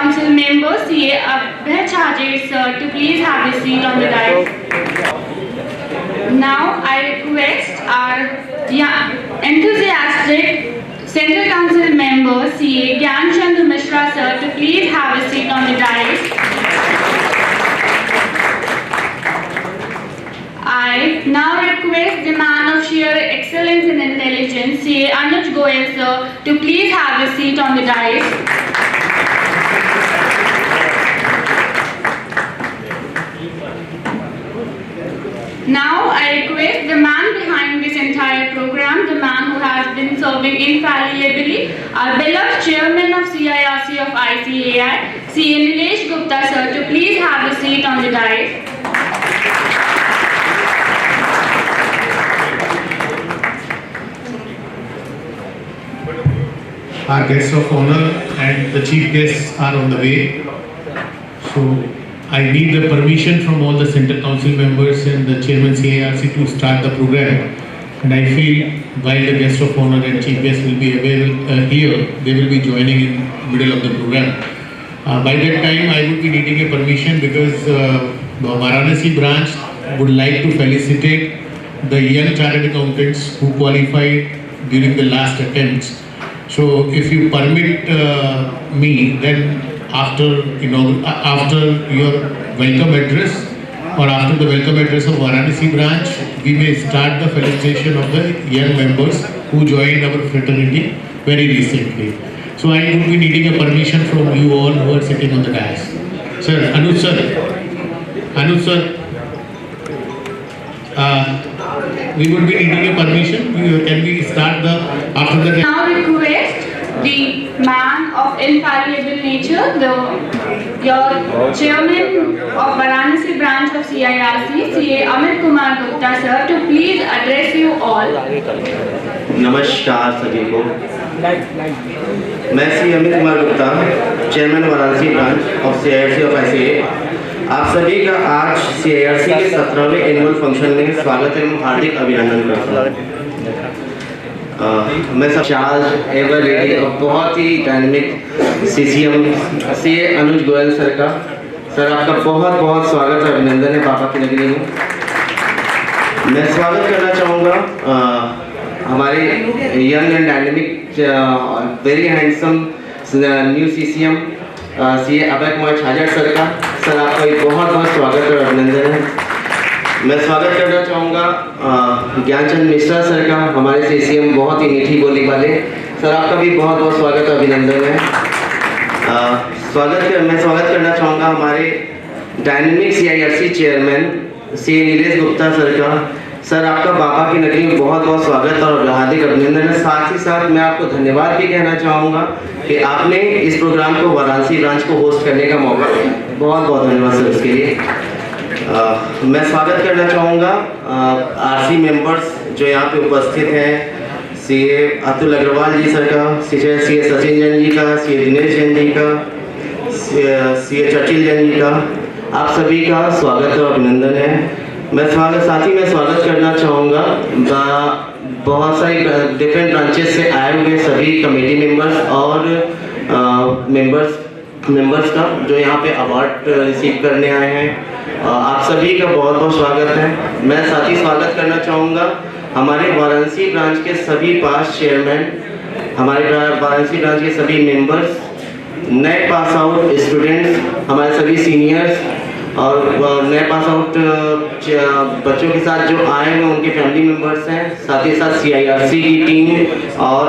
Council Member CA Abhay Chhajer sir to please have a seat on the dais. Now I request our enthusiastic Central Council Member CA Gyan Chandra Mishra sir to please have a seat on the dais. I now request the man of sheer excellence and intelligence, CA Anuj Goyal sir, to please have a seat on the dais. Now I request the man behind this entire program, the man who has been serving infallibly, our beloved chairman of CIRC of ICAI, CA Nilesh Gupta sir, to please have a seat on the dais. Our guests of honor and the chief guests are on the way. So I need the permission from all the Central Council members and the Chairman CIRC to start the program. And I feel while the guests of honor and chief guests will be available here, they will be joining in the middle of the program. By that time, I would be needing a permission because the Varanasi branch would like to felicitate the young chartered accountants who qualified during the last attempts. So if you permit me, then after your welcome address or after the welcome address of Varanasi branch, we may start the felicitation of the young members who joined our fraternity very recently. So I would be needing a permission from you all who are sitting on the dais. Sir, Anuj sir, we would be needing a permission. Can we start after the... Now request the man of infallible nature, your chairman of Varanasi branch of CIRC, CA Amit Kumar Gupta sir, to please address you all. नमस्कार सभी को। मैं C Amit Kumar Gupta, chairman Varanasi branch of CIRC of ICAI, आप सभी का आज CIRC के 17वें annual function में स्वागत एवं हार्दिक अभिनंदन करता हूँ। मैं सब चार्ज एवर रेडी और बहुत ही डायनेमिक CCM CA अनुज गोयल सर का, सर आपका बहुत बहुत स्वागत और अभिनंदन है पापा की नगरी में। मैं स्वागत करना चाहूँगा हमारे young and dynamic very handsome new CCM CA Abhay Kumar Chhajer sir का। सर आपका भी बहुत बहुत स्वागत और अभिनंदन है। मैं स्वागत करना चाहूँगा ज्ञानचंद मिश्रा सर का, हमारे CCM बहुत ही मीठी बोली वाले। सर आपका भी बहुत बहुत स्वागत और अभिनंदन है। मैं स्वागत करना चाहूँगा हमारे dynamic CIRC chairman CA Nilesh Gupta sir का। सर आपका बाबा की नगरी में बहुत बहुत स्वागत और हार्दिक अभिनंदन है। साथ ही साथ मैं आपको धन्यवाद भी कहना चाहूँगा कि आपने इस प्रोग्राम को वाराणसी ब्रांच को होस्ट करने का मौका दिया। बहुत बहुत धन्यवाद सर उसके लिए। मैं स्वागत करना चाहूँगा RC मेंबर्स जो यहाँ पे उपस्थित हैं, CA अतुल अग्रवाल जी सर का, CA सचिन जैन जी का, CA दिनेश जैन जी का, CA चर्चिल जैन जी का, आप सभी का स्वागत और अभिनंदन है। मैं स्वागत करना चाहूँगा बहुत सारी डिफरेंट ब्रांचेस से आए हुए सभी कमेटी मेंबर्स और मेंबर्स का जो यहाँ पे अवार्ड रिसीव करने आए हैं। आप सभी का बहुत बहुत स्वागत है। मैं साथ ही स्वागत करना चाहूँगा हमारे वाराणसी ब्रांच के सभी पास चेयरमैन, हमारे वाराणसी ब्रांच के सभी मेंबर्स, नए पास आउट स्टूडेंट्स, हमारे सभी सीनियर्स और नए पास आउट बच्चों के साथ जो आए हैं उनके फैमिली मेंबर्स हैं, साथ ही साथ CIRC की टीम और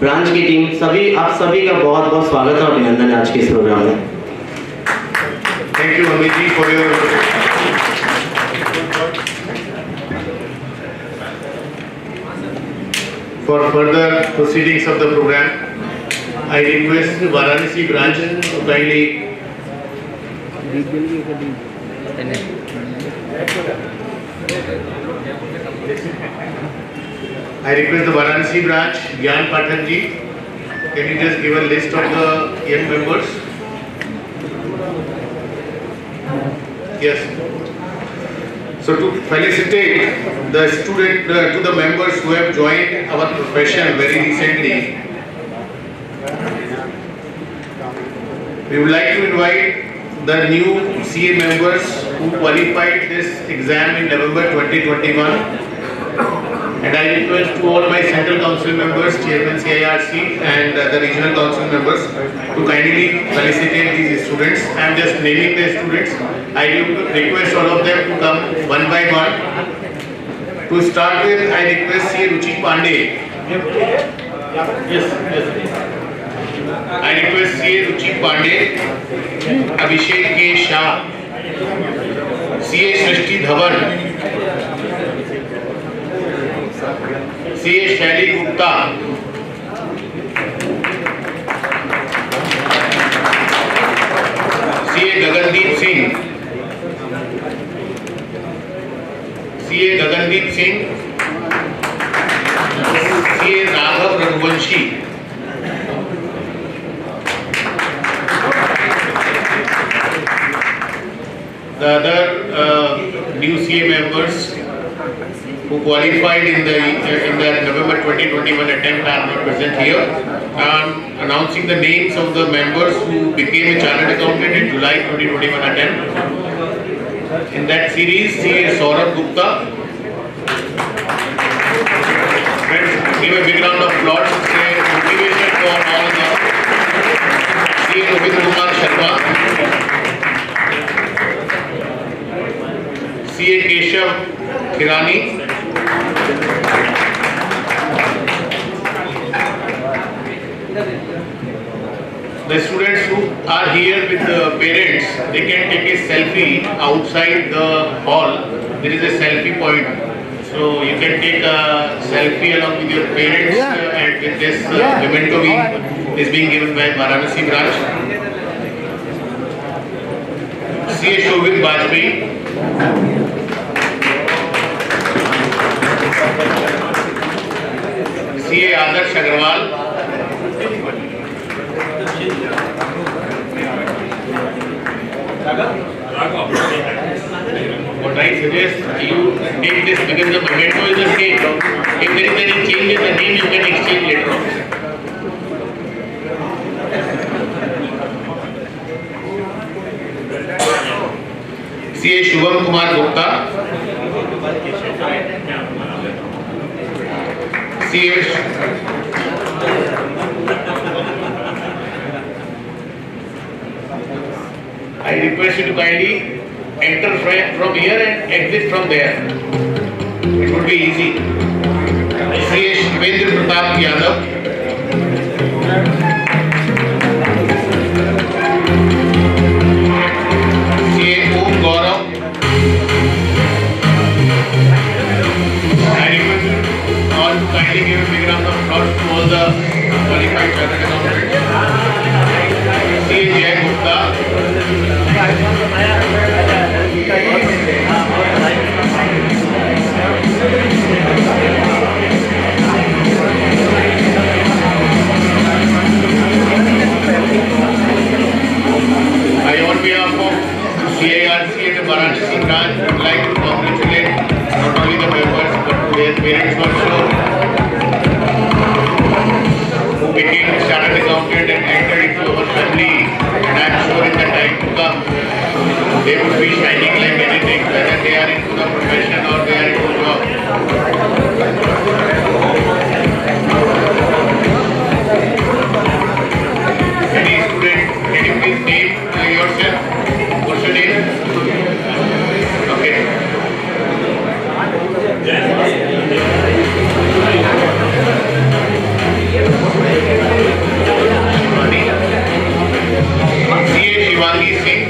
ब्रांच की टीम, सभी आप सभी का बहुत बहुत स्वागत और अभिनंदन है आज के इस प्रोग्राम में। Thank you Amit ji for your further proceedings of the program. I request Varanasi branch to kindly Gyan Pathak ji, can you just give a list of the young members? Yes. So to felicitate the student, to the members who have joined our profession very recently, We would like to invite the new CA members who qualified this exam in November 2021. And I request to all my Central Council members, Chairman CIRC and the Regional Council members to kindly felicitate these students. I am just naming the students. I request all of them to come one by one. To start with, I request CA Ruchi Pandey. Yes. I request CA Ruchi Pandey, Abhishek K. Shah, CA Srishti Dhawan, CA Shaili Gupta, CA Gagandeep Singh, CA Gagandeep Singh, CA Raghav Raghuvanshi, the other new CA members who qualified in the November 2021 attempt are not present here. I am announcing the names of the members who became a chartered accountant in July 2021 attempt. In that series, CA Saurabh Gupta. Friends, give a big round of applause. It's a motivation for all the CA Rohit Kumar Sharma, CA Keshav Khirani, the students who are here with the parents, they can take a selfie outside the hall. There is a selfie point, so you can take a selfie along with your parents. And with this memento is being given by Varanasi branch. CA Shobhit Bajpayee, CA Adarsh Agarwal, what I suggest you take this because the memento is the same. If there is any change in the name, you can exchange later on. CA Shubham Kumar Gupta, I request you to kindly enter from here and exit from there. It would be easy. CA Shivendra Pratap Yadav, CA Om Gaurav. I request you all to kindly give a big round of applause to all the qualified chartered accountants. CA Jay Gupta, I on behalf of CIRC and the Varanasi branch would like to congratulate not only the members but their parents also who became chartered accountant and entered into our family, and I am sure in the time to come they would be shining like anything, whether they are into the profession or they are into the job. Any student, can you please name yourself? What's your name? Okay. CA Shivangi Singh,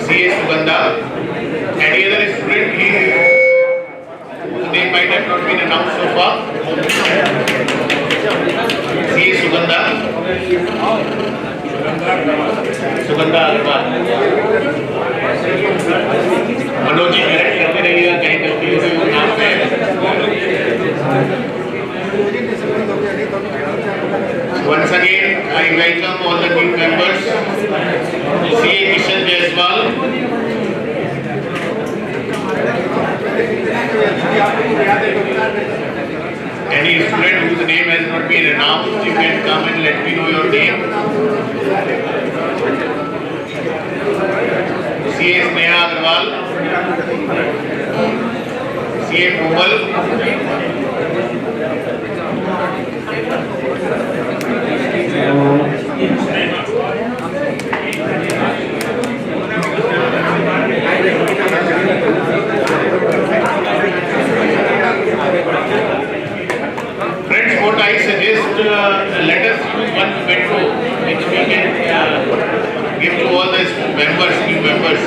CA Sugandha. Any other student whose name might have not been announced so far? CA Sugandha. Sugandha Agarwal. Manoj ji direct करते रहिएगा, कहीं गलती हो गई नाम पे। Once again, I welcome all the new members. CA Sneha Agarwal, CA Komal, friends, what I suggest, let us use one metro which we can give to all the members, new members,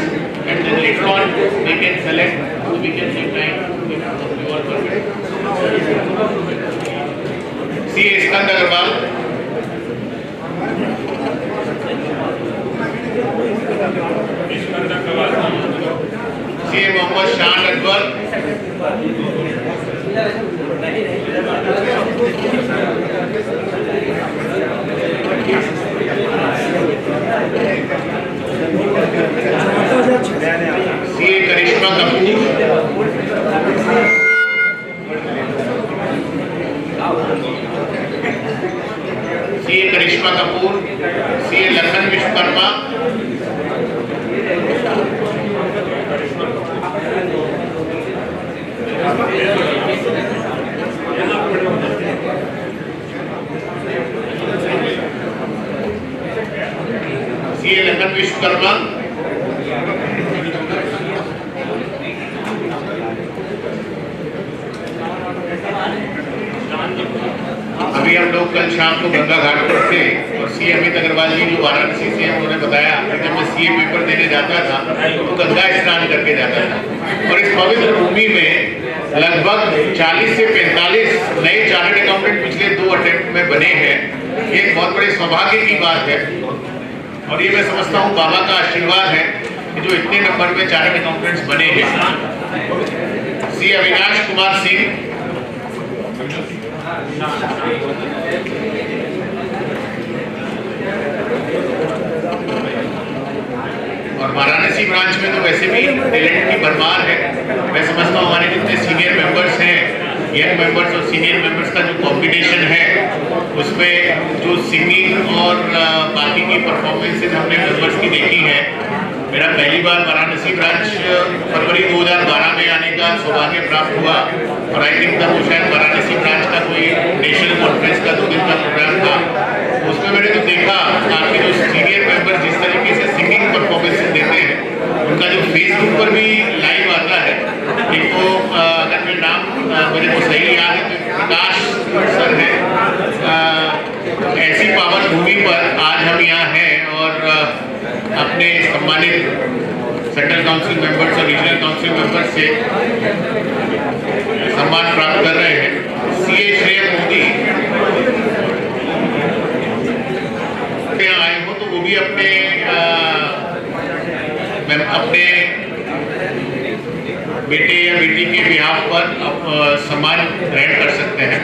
and then later on they can select, so we can take time if you are perfect. CA Skand Agarwal, CA Mohammad Shan Akbar, CA Karishma Kapoor, CA Karishma Kapoor, CA Lakhan Vishwakarma, CA Lakhan Vishwakarma, अभी हम लोग कल शाम को गंगा घाट पर थे और CA Amit Agarwal जी जो वाराणसी से हैं उन्होंने बताया कि जब मैं सीए पेपर देने जाता था तो गंगा स्नान करके जाता था और इस पवित्र भूमि में लगभग 40 से 45 नए चार्टर्ड अकाउंटेंट पिछले 2 अटेम्प्ट में बने हैं। ये एक बहुत बड़े सौभाग्य की बात है और ये मैं समझता हूँ बाबा का आशीर्वाद है कि जो इतने नंबर में चार्टर्ड अकाउंटेंट्स बने हैं। सीए अविनाश कुमार सिंह, और वाराणसी ब्रांच में तो वैसे भी टैलेंट की भरमार है। मैं समझता हूँ हमारे जितने सीनियर मेंबर्स हैं, यंग मेंबर्स और सीनियर मेंबर्स का जो कॉम्बिनेशन है उसमें जो सिंगिंग और बाकी की परफॉर्मेंसेज हमने मेंबर्स की देखी है। मेरा पहली बार वाराणसी ब्रांच फरवरी 2012 में आने का सौभाग्य प्राप्त हुआ और आई थिंक तब शायद वाराणसी ब्रांच का कोई नेशनल कॉन्फ्रेंस का 2 दिन का प्रोग्राम था। उसमें मैंने तो देखा आपके जो सीनियर मेंबर जिस तरीके से सिंगिंग परफॉर्मेंसेज देते हैं उनका जो फेसबुक पर भी लाइव आता है। एक तो अगर मेरा नाम मुझे को सही याद है तो प्रकाश सर है। ऐसी पावन भूमि पर आज हम यहाँ हैं और अपने सम्मानित सेंट्रल काउंसिल मेंबर्स और रीजनल काउंसिल मेंबर्स से सम्मान प्राप्त कर रहे हैं। सीए श्रेय मोदी यहाँ आए हो तो वो भी अपने बेटे या बेटी के बिहाफ पर सम्मान ग्रहण कर सकते हैं।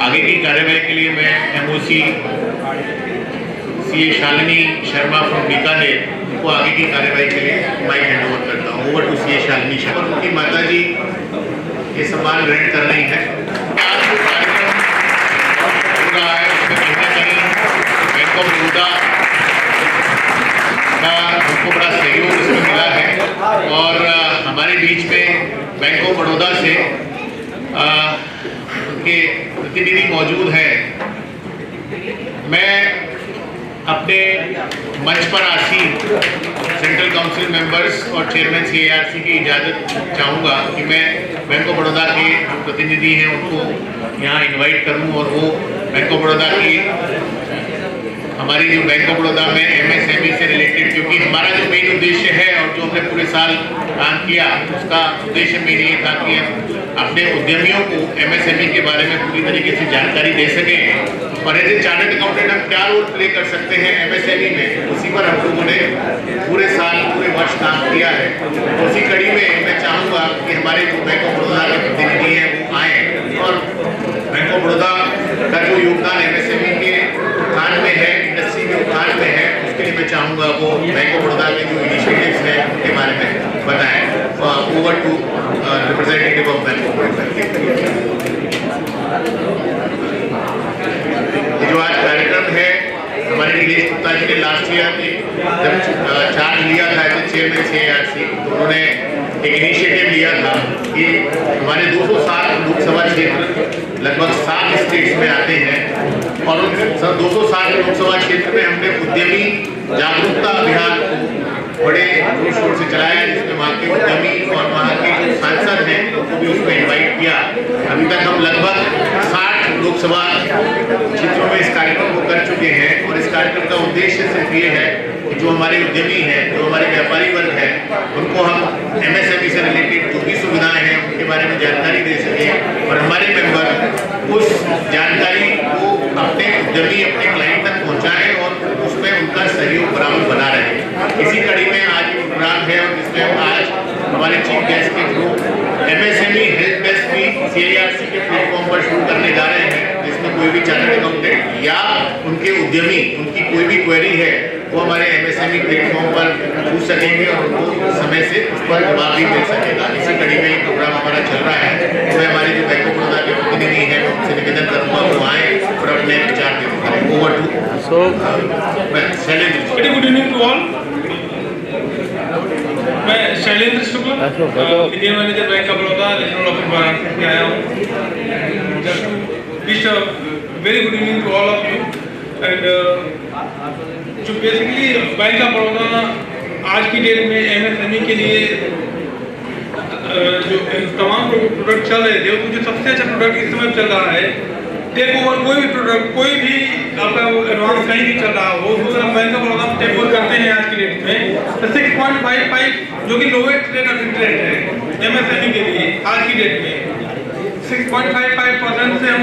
आगे की कार्यवाही के लिए मैं MOC CA Shalini Sharma from Bikaner को आगे की कार्यवाही के लिए माइक हैंड ओवर करता हूँ। Over to CA Shalini Sharma. उनकी माता जी ये सम्मान ग्रहण कर रही हैं। आज जो कार्यक्रम हो रहा है उसमें कहीं ना कहीं बैंक ऑफ बड़ौदा का हमको बड़ा सहयोग इसमें मिला है और हमारे बीच में बैंक ऑफ बड़ौदा से उनके प्रतिनिधि मौजूद हैं। मैं अपने मंच पर आसीन सेंट्रल काउंसिल मेंबर्स और चेयरमैन सीएआरसी की इजाज़त चाहूँगा कि मैं बैंक ऑफ बड़ौदा के जो प्रतिनिधि हैं उनको यहाँ इनवाइट करूँ और वो बैंक ऑफ बड़ौदा की हमारी जो बैंक ऑफ बड़ौदा में एमएसएमई से रिलेटेड, क्योंकि हमारा जो मेन उद्देश्य है और जो हमने पूरे साल काम किया उसका उद्देश्य मेन ये था कि हम अपने उद्यमियों को एमएसएमई के बारे में पूरी तरीके से जानकारी दे सकें और एज ए चार्टर्ड अकाउंटेंट हम क्या रोल प्ले कर सकते हैं एमएसएमई में, उसी पर हम लोगों ने पूरे साल पूरे वर्ष काम किया है। उसी कड़ी में मैं चाहूँगा कि हमारे जो बैंक ऑफ बड़ौदा के प्रतिनिधि हैं वो आएँ और बैंक ऑफ बड़ौदा का जो योगदान एमएसएमई के उत्थान में है, इंडस्ट्री के उत्थान में है, उसके लिए मैं चाहूँगा वो बैंक ऑफ बड़ौदा के जो इनिशिएटिव्स हैं उनके बारे में बताएं। Over to representative of Bank of Baroda. जो आज कार्यक्रम है हमारे हमारे नीलेश गुप्ता जी ने लास्ट ईयर जब चार्ज लिया था एज चेयरमैन CIRC, तो उन्होंने एक इनिशिएटिव लिया था कि हमारे 207 लोकसभा क्षेत्र लगभग 7 स्टेट्स में आते हैं और उन 207 लोकसभा क्षेत्र में हमने उद्यमी जागरूकता अभियान को बड़े जोर शोर से चलाया, जिसमें वहाँ के उद्यमी और वहाँ के जो सांसद हैं उनको भी उसमें इन्वाइट किया। अभी तक हम लगभग 60 लोकसभा क्षेत्रों में इस कार्यक्रम को कर चुके हैं और इस कार्यक्रम का उद्देश्य सिर्फ ये है कि जो हमारे उद्यमी हैं, जो हमारे व्यापारी वर्ग है, उनको हम MSME से रिलेटेड जो भी सुविधाएं हैं उनके बारे में जानकारी दे सकें और हमारे मेंबर उस जानकारी को अपने उद्यमी अपने क्लाइंट तक पहुंचाएं और उसमें उनका सहयोग बराबर बना रहे। इसी कड़ी में आज ये प्रोग्राम है और जिसमें हम आज हमारे चीफ गेस्ट के थ्रू MSME हेल्प डेस्क भी CIRC के प्लेटफॉर्म पर शुरू करने जा रहे हैं, जिसमें कोई भी चार्टर्ड अकाउंटेंट या उनके उद्यमी उनकी कोई भी क्वेरी है वो हमारे MSME प्लेटफॉर्म पर पूछ सकेंगे और उनको समय से उस पर जवाब भी मिल सकेगा। इसी कड़ी में ये प्रोग्राम हमारा चल रहा है। मैं हमारे जो बैंक ऑफ बड़ौदा के प्रतिनिधि हैं मैं उनसे निवेदन करूँगा वो आए और अपने विचार व्यक्त करें। Over to Shailendra. Good evening to all. मैं Shailendra Shukla, Indian manager bank of Baroda, regional office Varanasi से आया हूँ। Just to wish a very good evening to all of you. And जो बेसिकली बैंक ऑफ बड़ौदा आज की डेट में MSME के लिए जो तमाम प्रोडक्ट चल रहे थे उसमें जो सबसे अच्छा प्रोडक्ट इस समय चल रहा है टेक ओवर। कोई भी प्रोडक्ट कोई भी आपका एडवांस कहीं भी चल रहा हो उसको अगर Bank of Baroda take over करते हैं आज की डेट में तो 6.55 जो कि लोवेस्ट रेट ऑफ इंटरेस्ट है MSME के लिए आज की डेट में 6.55% से हम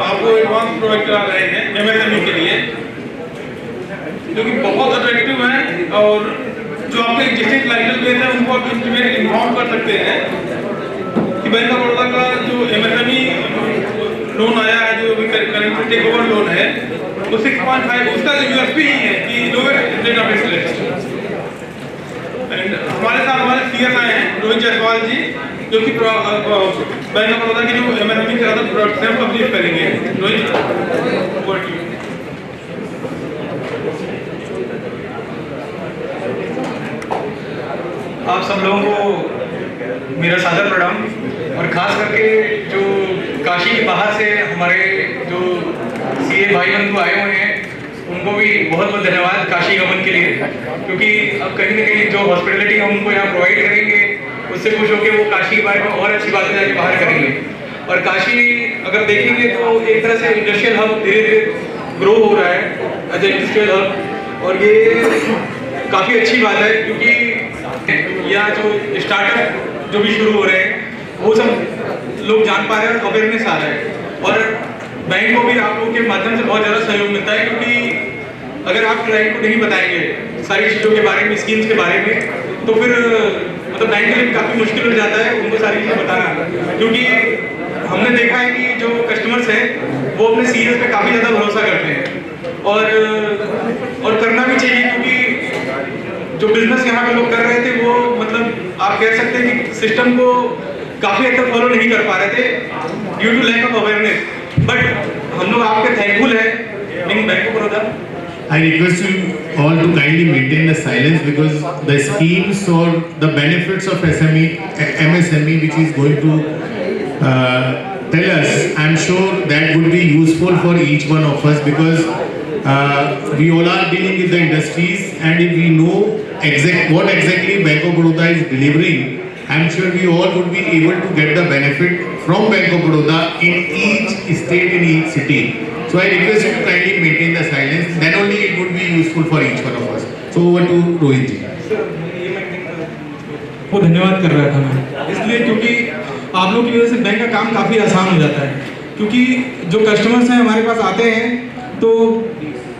आपको एडवांस प्रोवाइड करा रहे हैं MSME के लिए, जो कि बहुत अट्रैक्टिव है और जो आपके एग्जिस्टिंग क्लाइंटल बेस है उनको आप इंटीमेट इन्फॉर्म कर सकते हैं कि बैंक ऑफ बड़ौदा का जो MSME लोन आया है जो अभी करेंटली टेक ओवर लोन है वो 6.5 उसका USP ही है कि lowest rate of interest. And हमारे साथ हमारे CS आए हैं रोहित जायसवाल जी, जो कि बैंक ऑफ बड़ौदा के जो MSME के अदर प्रोडक्ट्स हैं वो ब्रीफ करेंगे। Rohit, over to you. आप सब लोगों को मेरा सादर प्रणाम और ख़ास करके जो काशी के बाहर से हमारे जो CA भाई बंधु आए हुए हैं उनको भी बहुत बहुत धन्यवाद काशी गमन के लिए, क्योंकि अब कहीं ना कहीं जो हॉस्पिटलिटी हम उनको यहाँ प्रोवाइड करेंगे उससे खुश होकर वो काशी के बारे में और अच्छी बातें जाके बाहर करेंगे। और काशी अगर देखेंगे तो एक तरह से इंडस्ट्रियल हब धीरे धीरे ग्रो हो रहा है एज ए इंडस्ट्रियल हब, और ये काफ़ी अच्छी बात है क्योंकि या जो स्टार्टअप जो भी शुरू हो रहे हैं वो सब लोग जान पा रहे हैं और अवेयरनेस आ रहा है। और बैंक को भी आप लोगों के माध्यम से बहुत ज़्यादा सहयोग मिलता है, क्योंकि अगर आप क्लाइंट को नहीं बताएंगे सारी चीज़ों के बारे में, स्कीम्स के बारे में, तो फिर मतलब बैंक के लिए भी काफ़ी मुश्किल हो जाता है उनको सारी चीज़ें बताना। क्योंकि हमने देखा है कि जो कस्टमर्स हैं वो अपने CAs पे काफ़ी ज़्यादा भरोसा करते हैं और करना भी चाहिए, क्योंकि जो बिजनेस यहाँ पे लोग कर रहे थे वो मतलब आप कह सकते हैं कि सिस्टम को काफ़ी हद तक फॉलो नहीं कर पा रहे थे due to lack of awareness. But हम लोग आपके थैंकफुल है in bank of Baroda. I request you all to kindly maintain the silence because the schemes or the benefits of MSME which is going to tell us, I'm sure that would be useful for each one of us, because we all are dealing with the industries, and if we know what exactly Bank of Baroda is delivering, I'm sure we all would be able to get the benefit from Bank of Baroda in each state, in each city. So I request you to kindly maintain the silence, then only it would be useful for each one of us. So over to Rohit ji. वो धन्यवाद कर रहा था मैं इसलिए क्योंकि आप लोग की वजह से बैंक का काम काफ़ी आसान हो जाता है, क्योंकि जो कस्टमर्स हैं हमारे पास आते हैं तो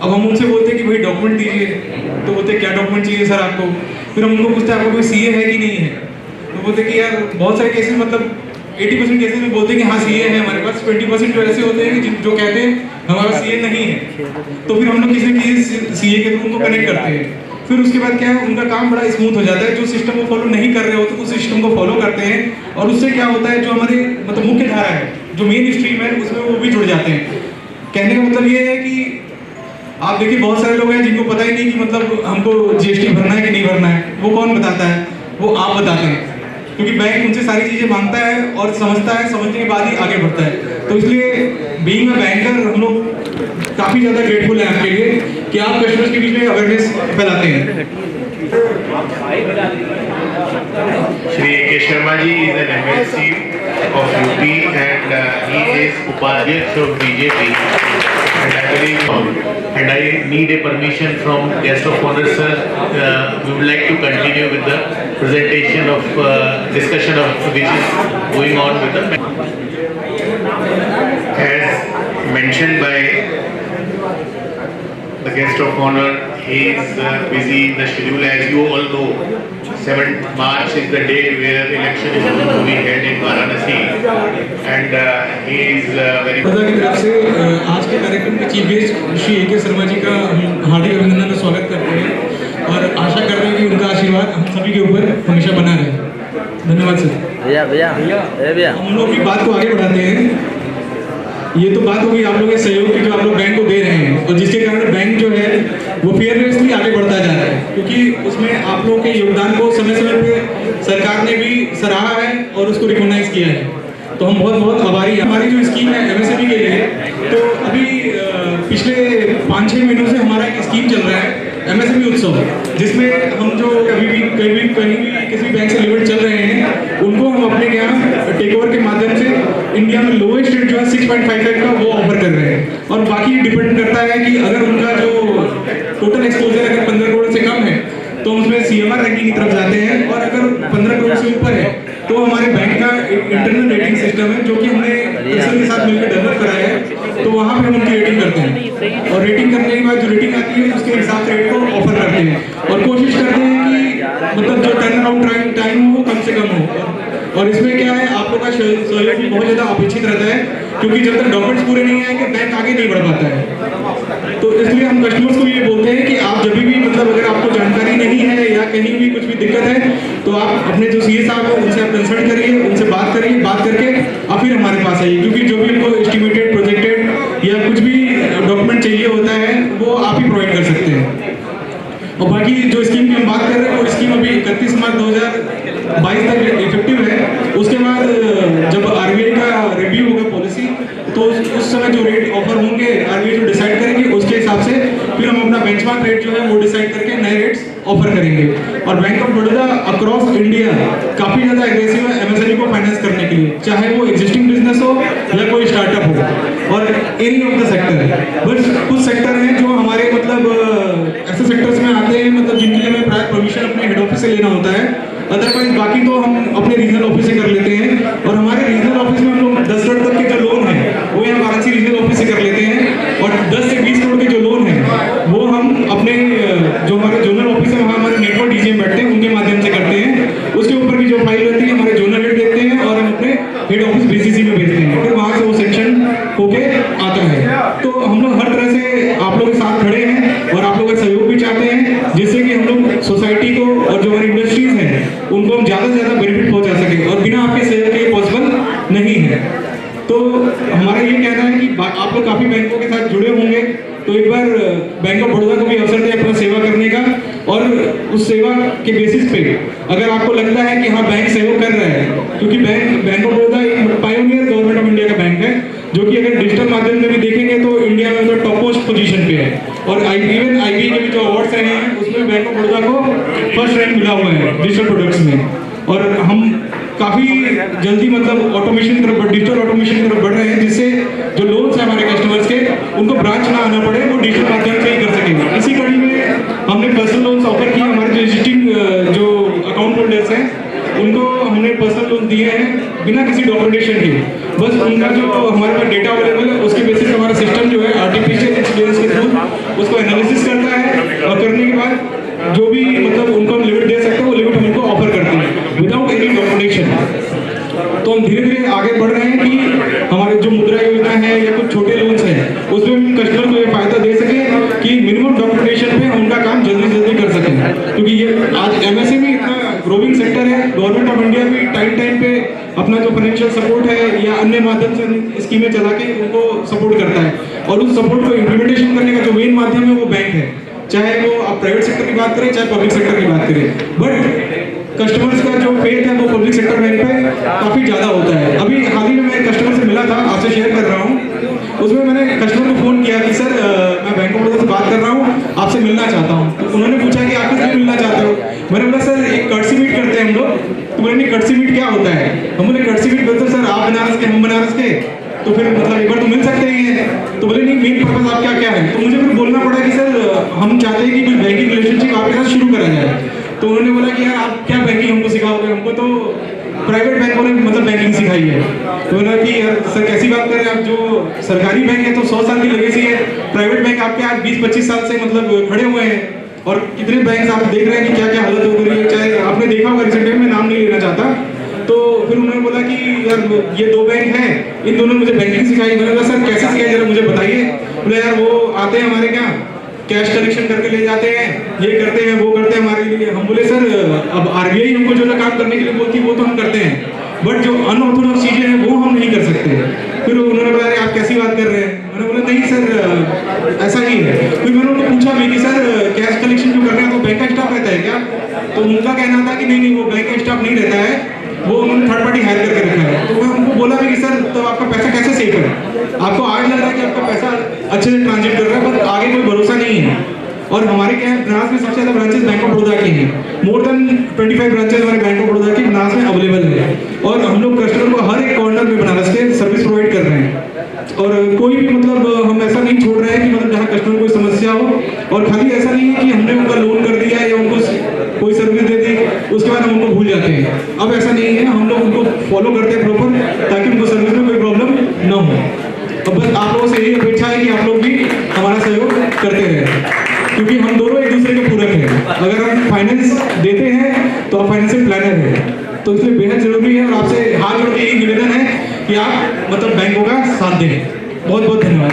अब हम उनसे बोलते हैं कि भाई डॉक्यूमेंट दीजिए, तो बोलते क्या डॉक्यूमेंट चाहिए सर आपको, फिर हम उनको पूछते हैं आपको कोई CA है कि नहीं है, तो बोलते कि यार बहुत सारे केसेस मतलब 80% केसेस में बोलते हैं कि हाँ CA है हमारे पास, 20% तो ऐसे होते हैं कि जो कहते हैं हमारा CA नहीं है, तो फिर हम लोग किसी न CA के थ्रू उनको कनेक्ट करते हैं। फिर उसके बाद क्या है उनका काम बड़ा स्मूथ हो जाता है, जो सिस्टम को फॉलो नहीं कर रहे होते तो उस सिस्टम को फॉलो करते हैं, और उससे क्या होता है जो हमारे मतलब मुख्य धारा है जो मेन स्ट्रीम है उसमें वो भी जुड़ जाते हैं। कहने का मतलब ये है कि आप देखिए बहुत सारे लोग हैं जिनको पता ही नहीं कि मतलब हमको जीएसटी भरना है कि नहीं भरना है। वो कौन बताता है? वो आप बताते हैं, क्योंकि बैंक उनसे सारी चीज़ें मांगता है और समझता है, समझने के बाद ही आगे बढ़ता है। तो इसलिए बीइंग अ बैंकर हम लोग काफ़ी ज़्यादा ग्रेटफुल हैं आपके लिए कि आप कस्टमर्स के बीच में अवेयरनेस फैलाते हैं। Shri A.K. Sharma ji is an MLC of UP and he is Upadhyaksh of BJP and I need a permission from guest of honor sir. We would like to continue with the presentation of discussion of which is going on with the as mentioned by the guest of honor. He is busy in the schedule, as you all know. 7th March is the date where election is going to be held in Varanasi, and he is very. सदा की तरफ से आज के कार्यक्रम के chief guest Shri A.K. Sharma ji का हम हार्दिक अभिनंदन और स्वागत करते हैं और आशा कर रहे हैं कि उनका आशीर्वाद हम सभी के ऊपर हमेशा बना रहे। धन्यवाद सर। हम लोग की बात को आगे बढ़ाते हैं। ये तो बात होगी आप लोगों के सहयोग की जो आप लोग बैंक को दे रहे हैं और जिसके कारण बैंक जो है वो फेयरनेसली आगे बढ़ता जा रहा है, क्योंकि उसमें आप लोगों के योगदान को समय समय पे सरकार ने भी सराहा है और उसको रिकॉग्नाइज किया है। तो हम बहुत बहुत आभारी हैं। हमारी जो स्कीम है एमएसएमई के लिए, तो अभी पिछले 5-6 महीनों से हमारा एक स्कीम चल रहा है एमएसएमई उत्सव, जिसमें हम जो कहीं भी किसी भी बैंक से लिमिट चल रहे हैं उनको हम अपने यहाँ टेक ओवर के माध्यम से इंडिया में लोएस्ट रेट जो है 6.55 का वो ऑफर कर रहे हैं। और बाकी डिपेंड करता है कि अगर उनका जो टोटल एक्सपोजर अगर 15 करोड़ से कम है तो उसमें सीएमआर रैंकिंग की तरफ जाते हैं, और अगर 15 करोड़ से ऊपर है तो हमारे बैंक का एक इंटरनल रेटिंग सिस्टम है जो कि हमने पर्सन के साथ मिलकर डेवलप कराया है। तो वहाँ पे हम उनकी रेटिंग करते हैं और रेटिंग करने के बाद जो रेटिंग आती है उसके हिसाब से रेट को ऑफर करते हैं और कोशिश करते हैं कि मतलब जो टर्न अराउंड टाइम हो वो कम से कम हो। और इसमें क्या है, आप लोग का सहयोग भी बहुत ज़्यादा अपेक्षित रहता है, क्योंकि जब तक डॉक्यूमेंट्स पूरे नहीं आएंगे बैंक आगे नहीं बढ़ पाता है। तो इसलिए हम कस्टमर्स को ये बोलते हैं कि आप जब भी मतलब अगर आपको जानकारी नहीं है या कहीं भी कुछ भी दिक्कत है तो आप अपने जो सीए साहब है उनसे आप कंसल्ट करिए, उनसे बात करिए, बात करके आप फिर हमारे पास आइए, क्योंकि जो भी उनको एस्टिमेटेड प्रोजेक्टेड या कुछ भी डॉक्यूमेंट चाहिए होता है वो आप ही प्रोवाइड कर सकते हैं। और बाकी जो स्कीम की हम बात कर रहे हैं वो स्कीम अभी 31 मार्च 2022 तक इफेक्टिव है। उसके बाद जब आरबीआई का रिव्यू होगा पॉलिसी तो उस समय जो रेट ऑफर होंगे आरबीआई जो डिसाइड करेंगे उसके हिसाब से फिर हम अपना बेंचमार्क रेट जो है वो डिसाइड करके नए रेट्स ऑफर करेंगे। और bank of Baroda across India काफ़ी ज़्यादा एग्रेसिव है एमएसएमई को फाइनेंस करने के लिए, चाहे वो एग्जिस्टिंग बिजनेस हो या कोई स्टार्टअप हो, और एनी ऑफ द सेक्टर। बस कुछ सेक्टर हैं जो हमारे मतलब ऐसे सेक्टर्स में आते हैं मतलब जिनके लिए हमें प्रायर परमिशन अपने हेड ऑफिस से लेना होता है, अदरवाइज बाकी तो हम अपने रीजनल ऑफिस से कर लेते हैं। और हमारे रीजनल ऑफिस में हम लोग 10 करोड़ तक के जो लोन है वो यहाँ वाराणसी रीजनल ऑफिस से कर लेते हैं, और 10 से 20 करोड़ के जो लोन है वो हम अपने जो हमारे जोनल ऑफिस है वहाँ हमारे नेटवर्क डीजीएम बैठते हैं उनके माध्यम से करते हैं। उसके ऊपर की जो फाइल रहती है हमारे जोनल हेड देखते हैं और हम अपने हेड ऑफिस बीसीसी में भेजते हैं, फिर वहाँ से वो सेक्शन होके आता है। तो हम लोग हर तरह से आप लोगों के साथ खड़े हैं और आप लोगों का सहयोग भी चाहते हैं, जिससे कि हम लोग सोसाइटी को और जो हमारी इंडस्ट्रीज हैं उनको हम ज़्यादा से ज़्यादा बेनिफिट पहुंचा सकें, और बिना आपके सहयोग के पॉसिबल नहीं है। तो हमारा ये कहना है कि आप लोग काफ़ी बैंकों के साथ जुड़े होंगे, तो एक बार बैंक ऑफ बड़ौदा को भी अवसर दें अपना सेवा करने का, और उस सेवा के बेसिस पे अगर आपको लगता है कि हाँ बैंक सहयोग कर रहा है, क्योंकि बैंक ऑफ बड़ौदा एक पायोनियर गवर्नमेंट ऑफ इंडिया का बैंक है जो कि अगर डिजिटल माध्यम से भी देखेंगे तो इंडिया में तो टॉप मोस्ट पोजीशन पे है, और इवन आईबीए के भी जो अवार्ड्स रहे हैं उसमें बैंक ऑफ बड़ौदा को फर्स्ट रैंक मिला हुआ है डिजिटल प्रोडक्ट्स में। और हम काफ़ी जल्दी मतलब ऑटोमेशन की तरफ, डिजिटल ऑटोमेशन की तरफ बढ़ रहे हैं, जिससे जो लोन्स हैं हमारे कस्टमर्स के उनको ब्रांच ना आना पड़े, वो डिजिटल माध्यम से ही कर सकेंगे। इसी कड़ी में हमने पर्सनल लोन्स ऑफर किए, हमारे जो एग्जिस्टिंग जो अकाउंट होल्डर्स हैं उनको हमने पर्सनल लोन दिए हैं बिना किसी डॉक्यूमेंटेशन के, बस उनका जो हमारे पास डेटा अवेलेबल है उसके बेसिस पे हमारा सिस्टम जो है आर्टिफिशियल इंटेलिजेंस के थ्रू उसको एनालिसिस करता है, और करने के बाद जो भी मतलब उनको हम लिमिट दे सकते हैं वो लिमिट हम उनको ऑफर करते हैं विदाउट एनी डॉक्यूमेंटेशन। तो हम धीरे धीरे आगे बढ़ रहे हैं कि हमारे जो मुद्रा योजना है या कुछ छोटे लोन्स हैं उसमें हम कस्टमर को ये फायदा दे सकें कि मिनिमम डॉक्यूमेंटेशन पे उनका काम जल्दी से जल्दी कर सकें, क्योंकि ये आज एमएसएमई इतना ग्रोइंग सेक्टर है। गवर्नमेंट ऑफ इंडिया भी टाइम पे अपना जो फाइनेंशियल सपोर्ट है या अन्य माध्यम से स्कीमें चला के उनको सपोर्ट करता है। और उस सपोर्ट को इम्प्लीमेंटेशन करने का जो मेन माध्यम है वो बैंक है, चाहे वो आप प्राइवेट सेक्टर की बात करें चाहे पब्लिक सेक्टर की बात करें। बट कस्टमर्स का जो फेथ है वो पब्लिक सेक्टर बैंक पे काफ़ी ज़्यादा होता है। अभी हाल ही में मैं कस्टमर से मिला था, आपसे शेयर कर रहा हूँ। उसमें मैंने कस्टमर को फ़ोन किया कि सर मैं बैंक ऑफ बड़ौदा से बात कर रहा हूँ, आपसे मिलना चाहता हूँ। तो उन्होंने पूछा कि आप किससे मिलना चाहते हो। मैंने बोला सर एक कर्टसी मीट करते हैं हम लोग। तो मैंने कर्टसी मीट क्या होता है, हम बोले कर्टसी मीट बोलते सर आप बनारस के हम बनारस के, तो फिर मतलब एक बार तो मिल सकते ही हैं। तो बोले नहीं मेन पर्पस आपका क्या है। तो मुझे फिर बोलना पड़ा कि सर हम चाहते हैं कि कोई बैंकिंग रिलेशनशिप आपके साथ शुरू करा जाए। तो उन्होंने बोला कि यार आप क्या बैंकिंग हमको सिखाओगे, हमको तो प्राइवेट बैंकों ने मतलब बैंकिंग सिखाई है। तो बोला कि यार सर कैसी बात कर रहे हैं आप, जो सरकारी बैंक है तो 100 साल की लेगेसी है, प्राइवेट बैंक आपके आज 20-25 साल से मतलब खड़े हुए हैं। और कितने बैंक आप देख रहे हैं कि क्या क्या हालत हो रही है, चाहे आपने देखा होगा रिसेंटली, में नाम नहीं लेना चाहता। तो फिर उन्होंने बोला कि यार ये 2 बैंक हैं, इन दोनों ने मुझे बैंकिंग सिखाई। मैंने बोला सर कैसे सिखाई जरा मुझे बताइए। बोले यार वो आते हैं हमारे क्या कैश कलेक्शन करके ले जाते हैं, ये करते हैं वो करते हैं हमारे लिए। हम बोले सर अब आरबीआई हमको जो काम करने के लिए बोलती है वो तो हम करते हैं, बट जो अनऑर्थोडॉक्स चीजें हैं वो हम नहीं कर सकते। फिर उन्होंने बोला आप कैसी बात कर रहे हैं। मैंने बोला नहीं सर ऐसा ही है। फिर मैंने उनको पूछा भी कि सर कैश कलेक्शन जो कर रहे हैं तो बैंक का स्टाफ रहता है क्या। तो उनका कहना था कि नहीं वो बैंक का स्टाफ नहीं रहता है, वो उन्होंने थर्ड पार्टी हायर करके रखा है। तो मैं उनको बोला भी कि सर तो आपका पैसा कैसे सेफ है, आपको आज लग रहा है कि आपका पैसा अच्छे से ट्रांजिट कर रहा है, पर आगे कोई भरोसा नहीं है। और हमारे क्या है बनारस में सबसे ज़्यादा ब्रांचेस बैंक ऑफ बड़ौदा के हैं, मोर देन 25 ब्रांचेस हमारे बैंक ऑफ बड़ौदा के बनारस में अवेलेबल है। और हम लोग कस्टमर को हर एक कॉर्नर में बनारस के सर्विस प्रोवाइड कर रहे हैं। और कोई भी मतलब हम ऐसा नहीं छोड़ रहे हैं कि मतलब जहाँ कस्टमर कोई समस्या हो, और खाली ऐसा नहीं है कि हमने उनका लोन कर दिया या उनको कोई सर्विस दे दी उसके बाद हम उनको भूल जाते हैं। अब ऐसा नहीं है, हम लोग उनको फॉलो करते हैं प्रॉपर, ताकि उनको सर्विस में कोई प्रॉब्लम ना हो। अब बस आप लोगों से यही अपेक्षा है कि आप लोग भी हमारा सहयोग करते रहें, क्योंकि हम दोनों एक दूसरे के पूरक हैं। अगर हम फाइनेंस देते हैं तो आप फाइनेंशियल प्लानर हैं, तो इसलिए बेहद जरूरी है। और आपसे हाथ जोड़ के यही निवेदन है कि आप मतलब बैंकों का साथ दें। बहुत बहुत धन्यवाद।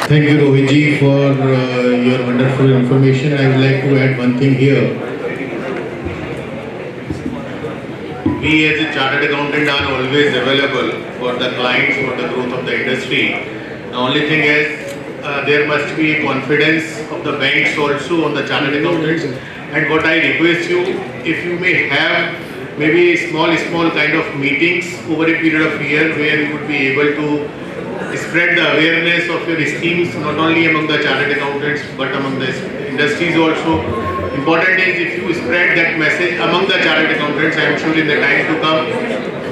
Thank you, Rohit ji, for your wonderful information. I would like to add one thing here. We as a chartered accountant are always available for the clients, for the growth of the industry. The only thing is there must be confidence of the banks also on the chartered accountants. And what I request you, if you may have maybe small kind of meetings over a period of year where you would be able to spread the awareness of your schemes not only among the chartered accountants but among the industries also. Important is if you spread that message among the chartered accountants, I am sure in the time to come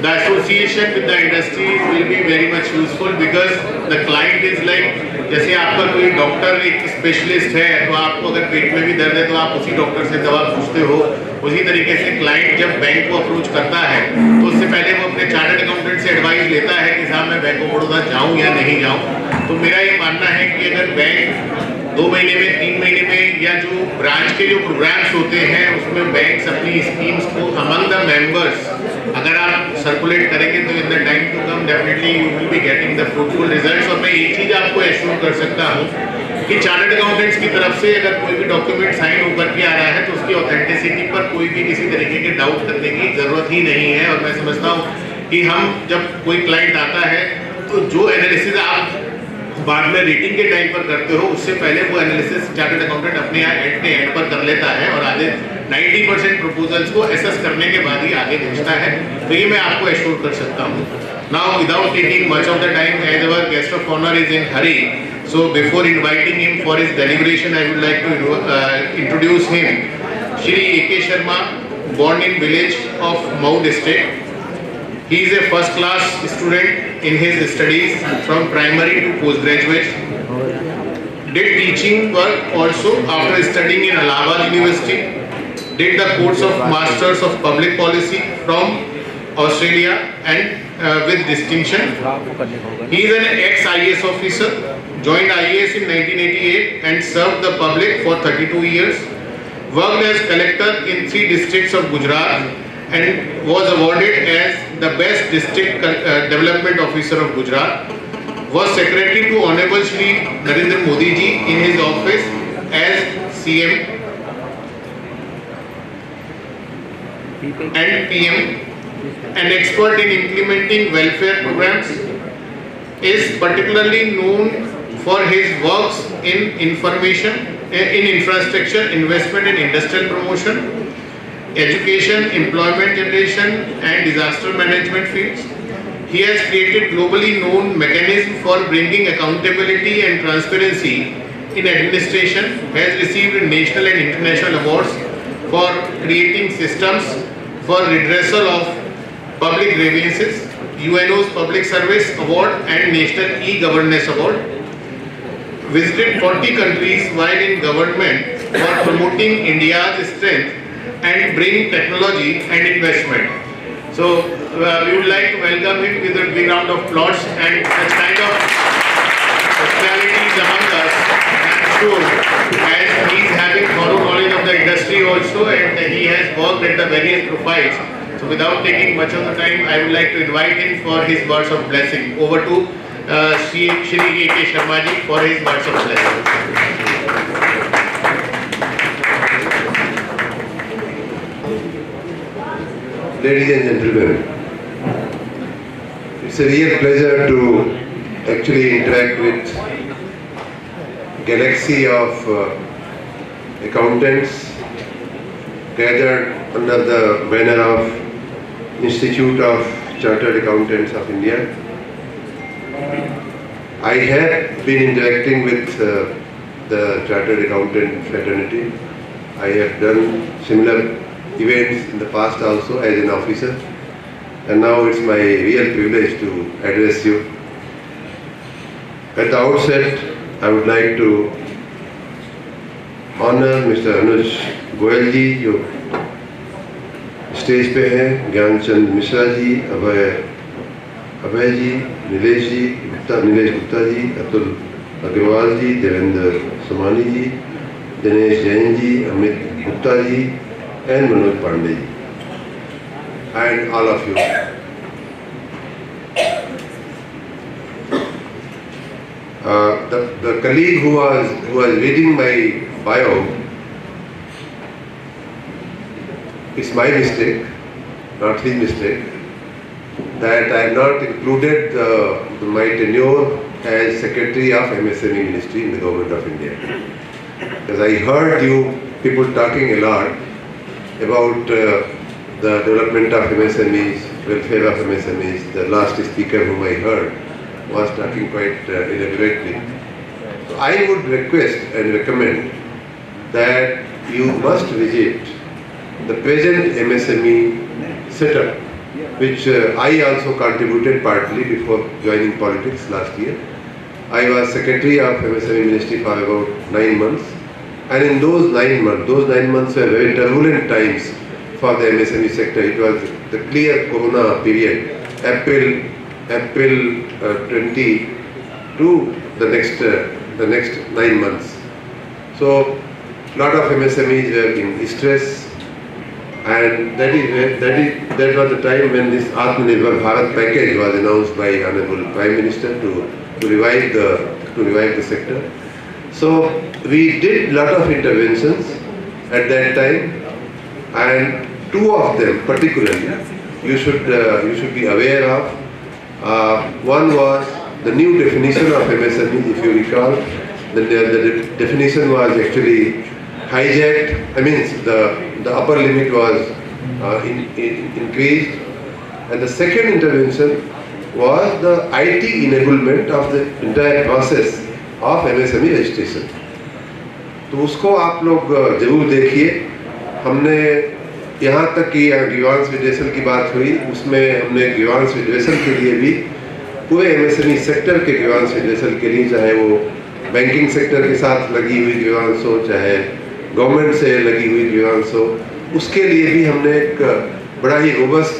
the association with the industry will be very much useful, because the client is like जैसे आपका कोई doctor एक specialist है तो आपको अगर पेट में भी दर्द है तो आप उसी डॉक्टर से दवा पूछते हो, उसी तरीके से क्लाइंट जब बैंक को अप्रोच करता है तो उससे पहले वो अपने चार्टर्ड अकाउंटेंट से एडवाइस लेता है कि साहब मैं बैंक ऑफ बड़ौदा जाऊं या नहीं जाऊं। तो मेरा ये मानना है कि अगर बैंक 2 महीने में 3 महीने में या जो ब्रांच के जो प्रोग्राम्स होते हैं उसमें बैंक्स अपनी स्कीम्स को अमंग द मेंबर्स अगर आप सर्कुलेट करेंगे तो in the time to come definitely you will be getting the fruitful results. और मैं एक चीज़ आपको एश्योर कर सकता हूँ कि चार्टर्ड अकाउंटेंट्स की तरफ से अगर कोई भी डॉक्यूमेंट साइन होकर के आ रहा है तो उसकी ऑथेंटिसिटी पर कोई भी किसी तरीके के डाउट करने की जरूरत ही नहीं है। और मैं समझता हूँ कि हम जब कोई क्लाइंट आता है तो जो एनालिसिस आप बाद में रेटिंग के टाइम पर करते हो उससे पहले वो एनालिसिस चार्टर्ड अकाउंटेंट अपने एंड पर कर लेता है और आधे 90% प्रपोजल्स को एसेस करने के बाद ही आगे भेजता है। तो ये मैं आपको एश्योर कर सकता हूँ। Now without taking much of the time as our guest of honour is in hurry, so before inviting him for his deliberation I would like to introduce him. Shri A.K. Sharma, born in village of Mau district. He is a first class student in his studies from primary to postgraduate. Did teaching work also after studying in Allahabad University. Did the course of Masters of Public Policy from Australia and with distinction. He is an ex-IAS officer, joined IAS in 1988 and served the public for 32 years. Worked as collector in 3 districts of Gujarat and was awarded as the best district development officer of Gujarat. Was secretary to Honorable Shri Narendra Modi ji in his office as CM. and PM, an expert in implementing welfare programs, is particularly known for his works in infrastructure, investment and industrial promotion, education, employment generation and disaster management fields. He has created globally known mechanisms for bringing accountability and transparency in administration, has received national and international awards for creating systems for redressal of public grievances, UNO's Public Service Award and National E-Governance Award. Visited 40 countries while in government for promoting India's strength and bring technology and investment. So we would like to welcome him with a big round of applause, and such kind of personalities among us, I'm sure, as he is having thorough knowledge of the industry also, and he has worked at the various profiles. So without taking much of the time, I would like to invite him for his words of blessing. Over to Shri A.K. Sharma ji for his words of blessing. Ladies and gentlemen, it's a real pleasure to actually interact with galaxy of accountants gathered under the banner of Institute of Chartered Accountants of India. I have been interacting with the Chartered Accountant fraternity. I have done similar events in the past also as an officer, and now it's my real privilege to address you. At the outset, I would like to honor Mr. Anuj Goyal ji, जो stage पे हैं, ज्ञानचंद मिश्रा जी, अभय जी, नीलेश गुप्ता जी, अतुल अग्रवाल जी, देवेंद्र सोमानी जी, Dinesh Jain ji, Amit Gupta ji, and Manoj Pandey ji, and all of you. The colleague who was reading my bio, it's my mistake, not his mistake, that I have not included my tenure as Secretary of MSME Ministry in the Government of India. Because I heard you people talking a lot about the development of MSMEs, welfare of MSMEs. The last speaker whom I heard was talking quite elaborately. So I would request and recommend that you must visit the present MSME setup, which I also contributed partly before joining politics last year. I was Secretary of MSME Ministry for about 9 months. And in those 9 months were very turbulent times for the MSME sector. It was the clear Corona period, April 20 to the next 9 months. So a lot of MSMEs were in stress, and that was the time when this Atmanirbhar Bharat package was announced by Honorable Prime Minister to revive the sector. So we did a lot of interventions at that time, and 2 of them particularly you should be aware of. One was the new definition of MSME. If you recall, the definition was actually hijacked. I mean, the upper limit was increased, and the second intervention was the IT enablement of the entire process of MSME registration. तो उसको आप लोग जरूर देखिए. हमने यहाँ तक कि ग्रीवांस रिड्रेसल की बात हुई, उसमें हमने ग्रीवांस रिड्रेसल के लिए भी पूरे MSME सेक्टर के ग्रीवांस रिड्रेसल के लिए, चाहे वो बैंकिंग सेक्टर के साथ लगी हुई ग्रीवांस हो, चाहे गवर्नमेंट से लगी हुई ग्रीवांस हो, उसके लिए भी हमने एक बड़ा ही robust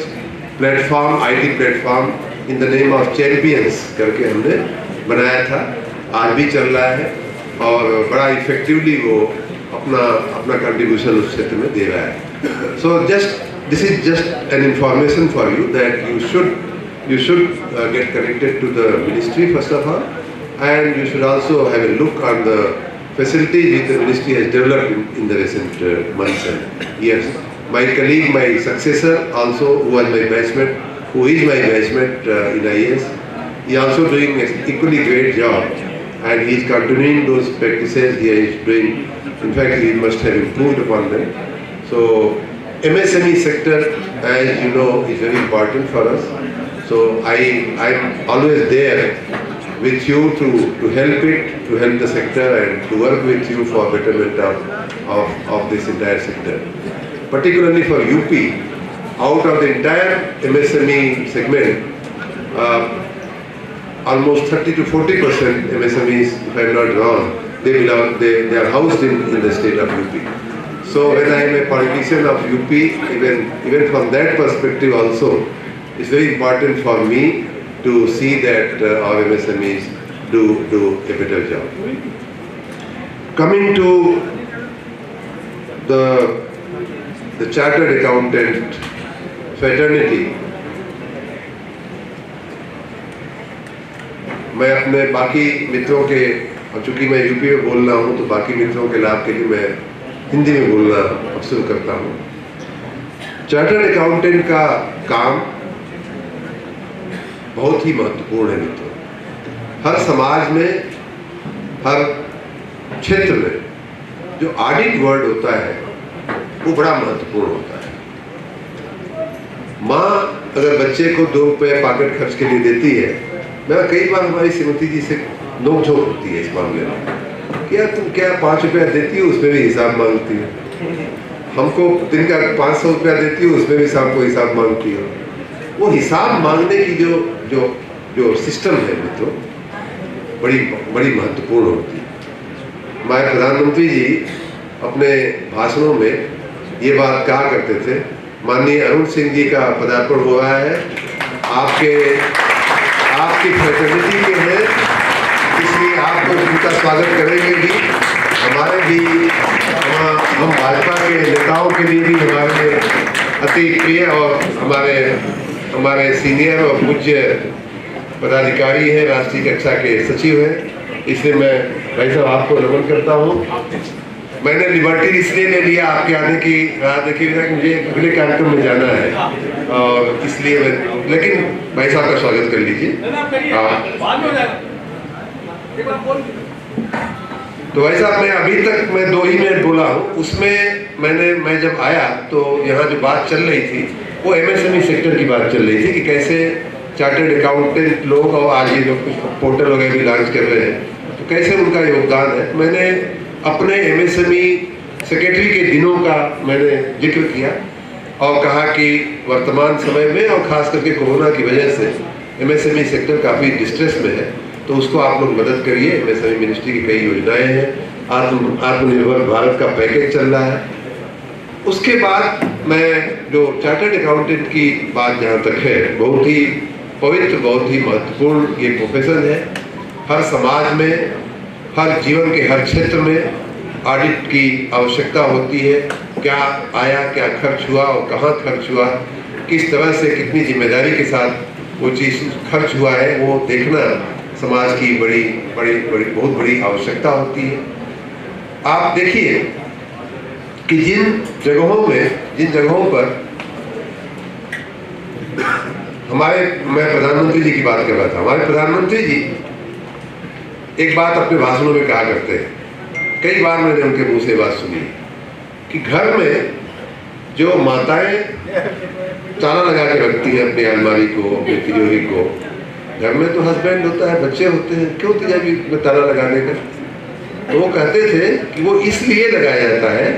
platform, IT platform in the name of champions करके हमने बनाया था. आज भी चल रहा है और बड़ा इफेक्टिवली वो अपना कंट्रीब्यूशन उस क्षेत्र में दे रहा है. सो this is just an information for you that you should get connected to the ministry first of all, and you should also have a look on the facilities which the ministry has developed in the recent months and years. my colleague, my successor also, who was my batchmate, who is my batchmate in IAS, he also doing an equally great job, and he is continuing those practices he is doing. In fact, he must have improved upon them. So MSME sector, as you know, is very important for us. So I'm always there with you to help it, to help the sector, and to work with you for betterment of this entire sector. Particularly for UP, out of the entire MSME segment, almost 30 to 40% MSMEs, if I'm not wrong, they are housed in the state of UP. So when I am a politician of UP, even from that perspective also, it's very important for me to see that our MSMEs do a better job. Coming to the chartered accountant fraternity, मैं अपने बाकी मित्रों के, और चूंकि मैं UP में बोल रहा हूँ तो बाकी मित्रों के लाभ के लिए मैं हिंदी में बोलना पसंद करता हूँ। चार्टर्ड अकाउंटेंट का काम बहुत ही महत्वपूर्ण है मित्रों। हर समाज में, हर क्षेत्र में जो ऑडिट वर्ड होता है वो बड़ा महत्वपूर्ण होता है। माँ अगर बच्चे को 2 रुपये पॉकेट खर्च के लिए देती है, मैं कई बार हमारी श्रीमती जी से नोकझोंक होती है इस मामले में कि यार तुम क्या 5 रुपया देती हो, उसमें भी हिसाब मांगती हो, हमको दिन का 500 रुपया देती हो, उसमें भी हमको हिसाब मांगती हो। वो हिसाब मांगने की जो सिस्टम है मित्रों, बड़ी महत्वपूर्ण होती है। हमारे प्रधानमंत्री जी अपने भाषणों में ये बात कहा करते थे। माननीय अरुण सिंह जी का पदार्पण हो रहा है, आपकी फ्रेटर्निटी के हैं, इसलिए आपको उनका स्वागत करेंगे भी। हमारे भी हम भाजपा के नेताओं के लिए भी हमारे अति प्रिय और हमारे सीनियर और पूज्य पदाधिकारी हैं, राष्ट्रीय कक्षा के सचिव हैं, इसलिए मैं भाई साहब आपको नमन करता हूँ। मैंने लिबर्टी इसलिए ले लिया आपके आने की राह देखी, मुझे अगले कार्यक्रम में जाना है और इसलिए लेकिन भाई साहब का स्वागत कर लीजिए। तो भाई साहब मैं अभी तक 2 ही मिनट बोला हूँ, उसमें मैं जब आया तो यहाँ जो बात चल रही थी वो MSME सेक्टर की बात चल रही थी कि कैसे चार्टर्ड अकाउंटेंट लोग, और आज ये लोग कुछ पोर्टल वगैरह भी लॉन्च कर रहे हैं, तो कैसे उनका योगदान है। मैंने अपने MSME सेक्रेटरी के दिनों का मैंने जिक्र किया और कहा कि वर्तमान समय में और ख़ास करके कोरोना की वजह से MSME सेक्टर काफ़ी डिस्ट्रेस में है, तो उसको आप लोग मदद करिए। MSME मिनिस्ट्री की कई योजनाएं हैं, आत्मनिर्भर भारत का पैकेज चल रहा है। उसके बाद मैं जो चार्टर्ड अकाउंटेंट की बात जहाँ तक है, बहुत ही पवित्र, बहुत ही महत्वपूर्ण ये प्रोफेशन है। हर समाज में, हर जीवन के हर क्षेत्र में ऑडिट की आवश्यकता होती है। क्या आया, क्या खर्च हुआ और कहाँ खर्च हुआ, किस तरह से कितनी जिम्मेदारी के साथ वो चीज़ खर्च हुआ है, वो देखना समाज की बहुत बड़ी आवश्यकता होती है। आप देखिए कि जिन जगहों पर मैं प्रधानमंत्री जी की बात कर रहा था, हमारे प्रधानमंत्री जी एक बात अपने भाषणों में कहा करते हैं, कई बार मैंने उनके मुंह से बात सुनी कि घर में जो माताएं ताला लगा के रखती हैं अपनी अलमारी को, अपनी तिजोरी को, घर में तो हस्बैंड होता है, बच्चे होते हैं, क्यों तिजोरी में ताला लगाने का? तो वो कहते थे कि वो इसलिए लगाया जाता है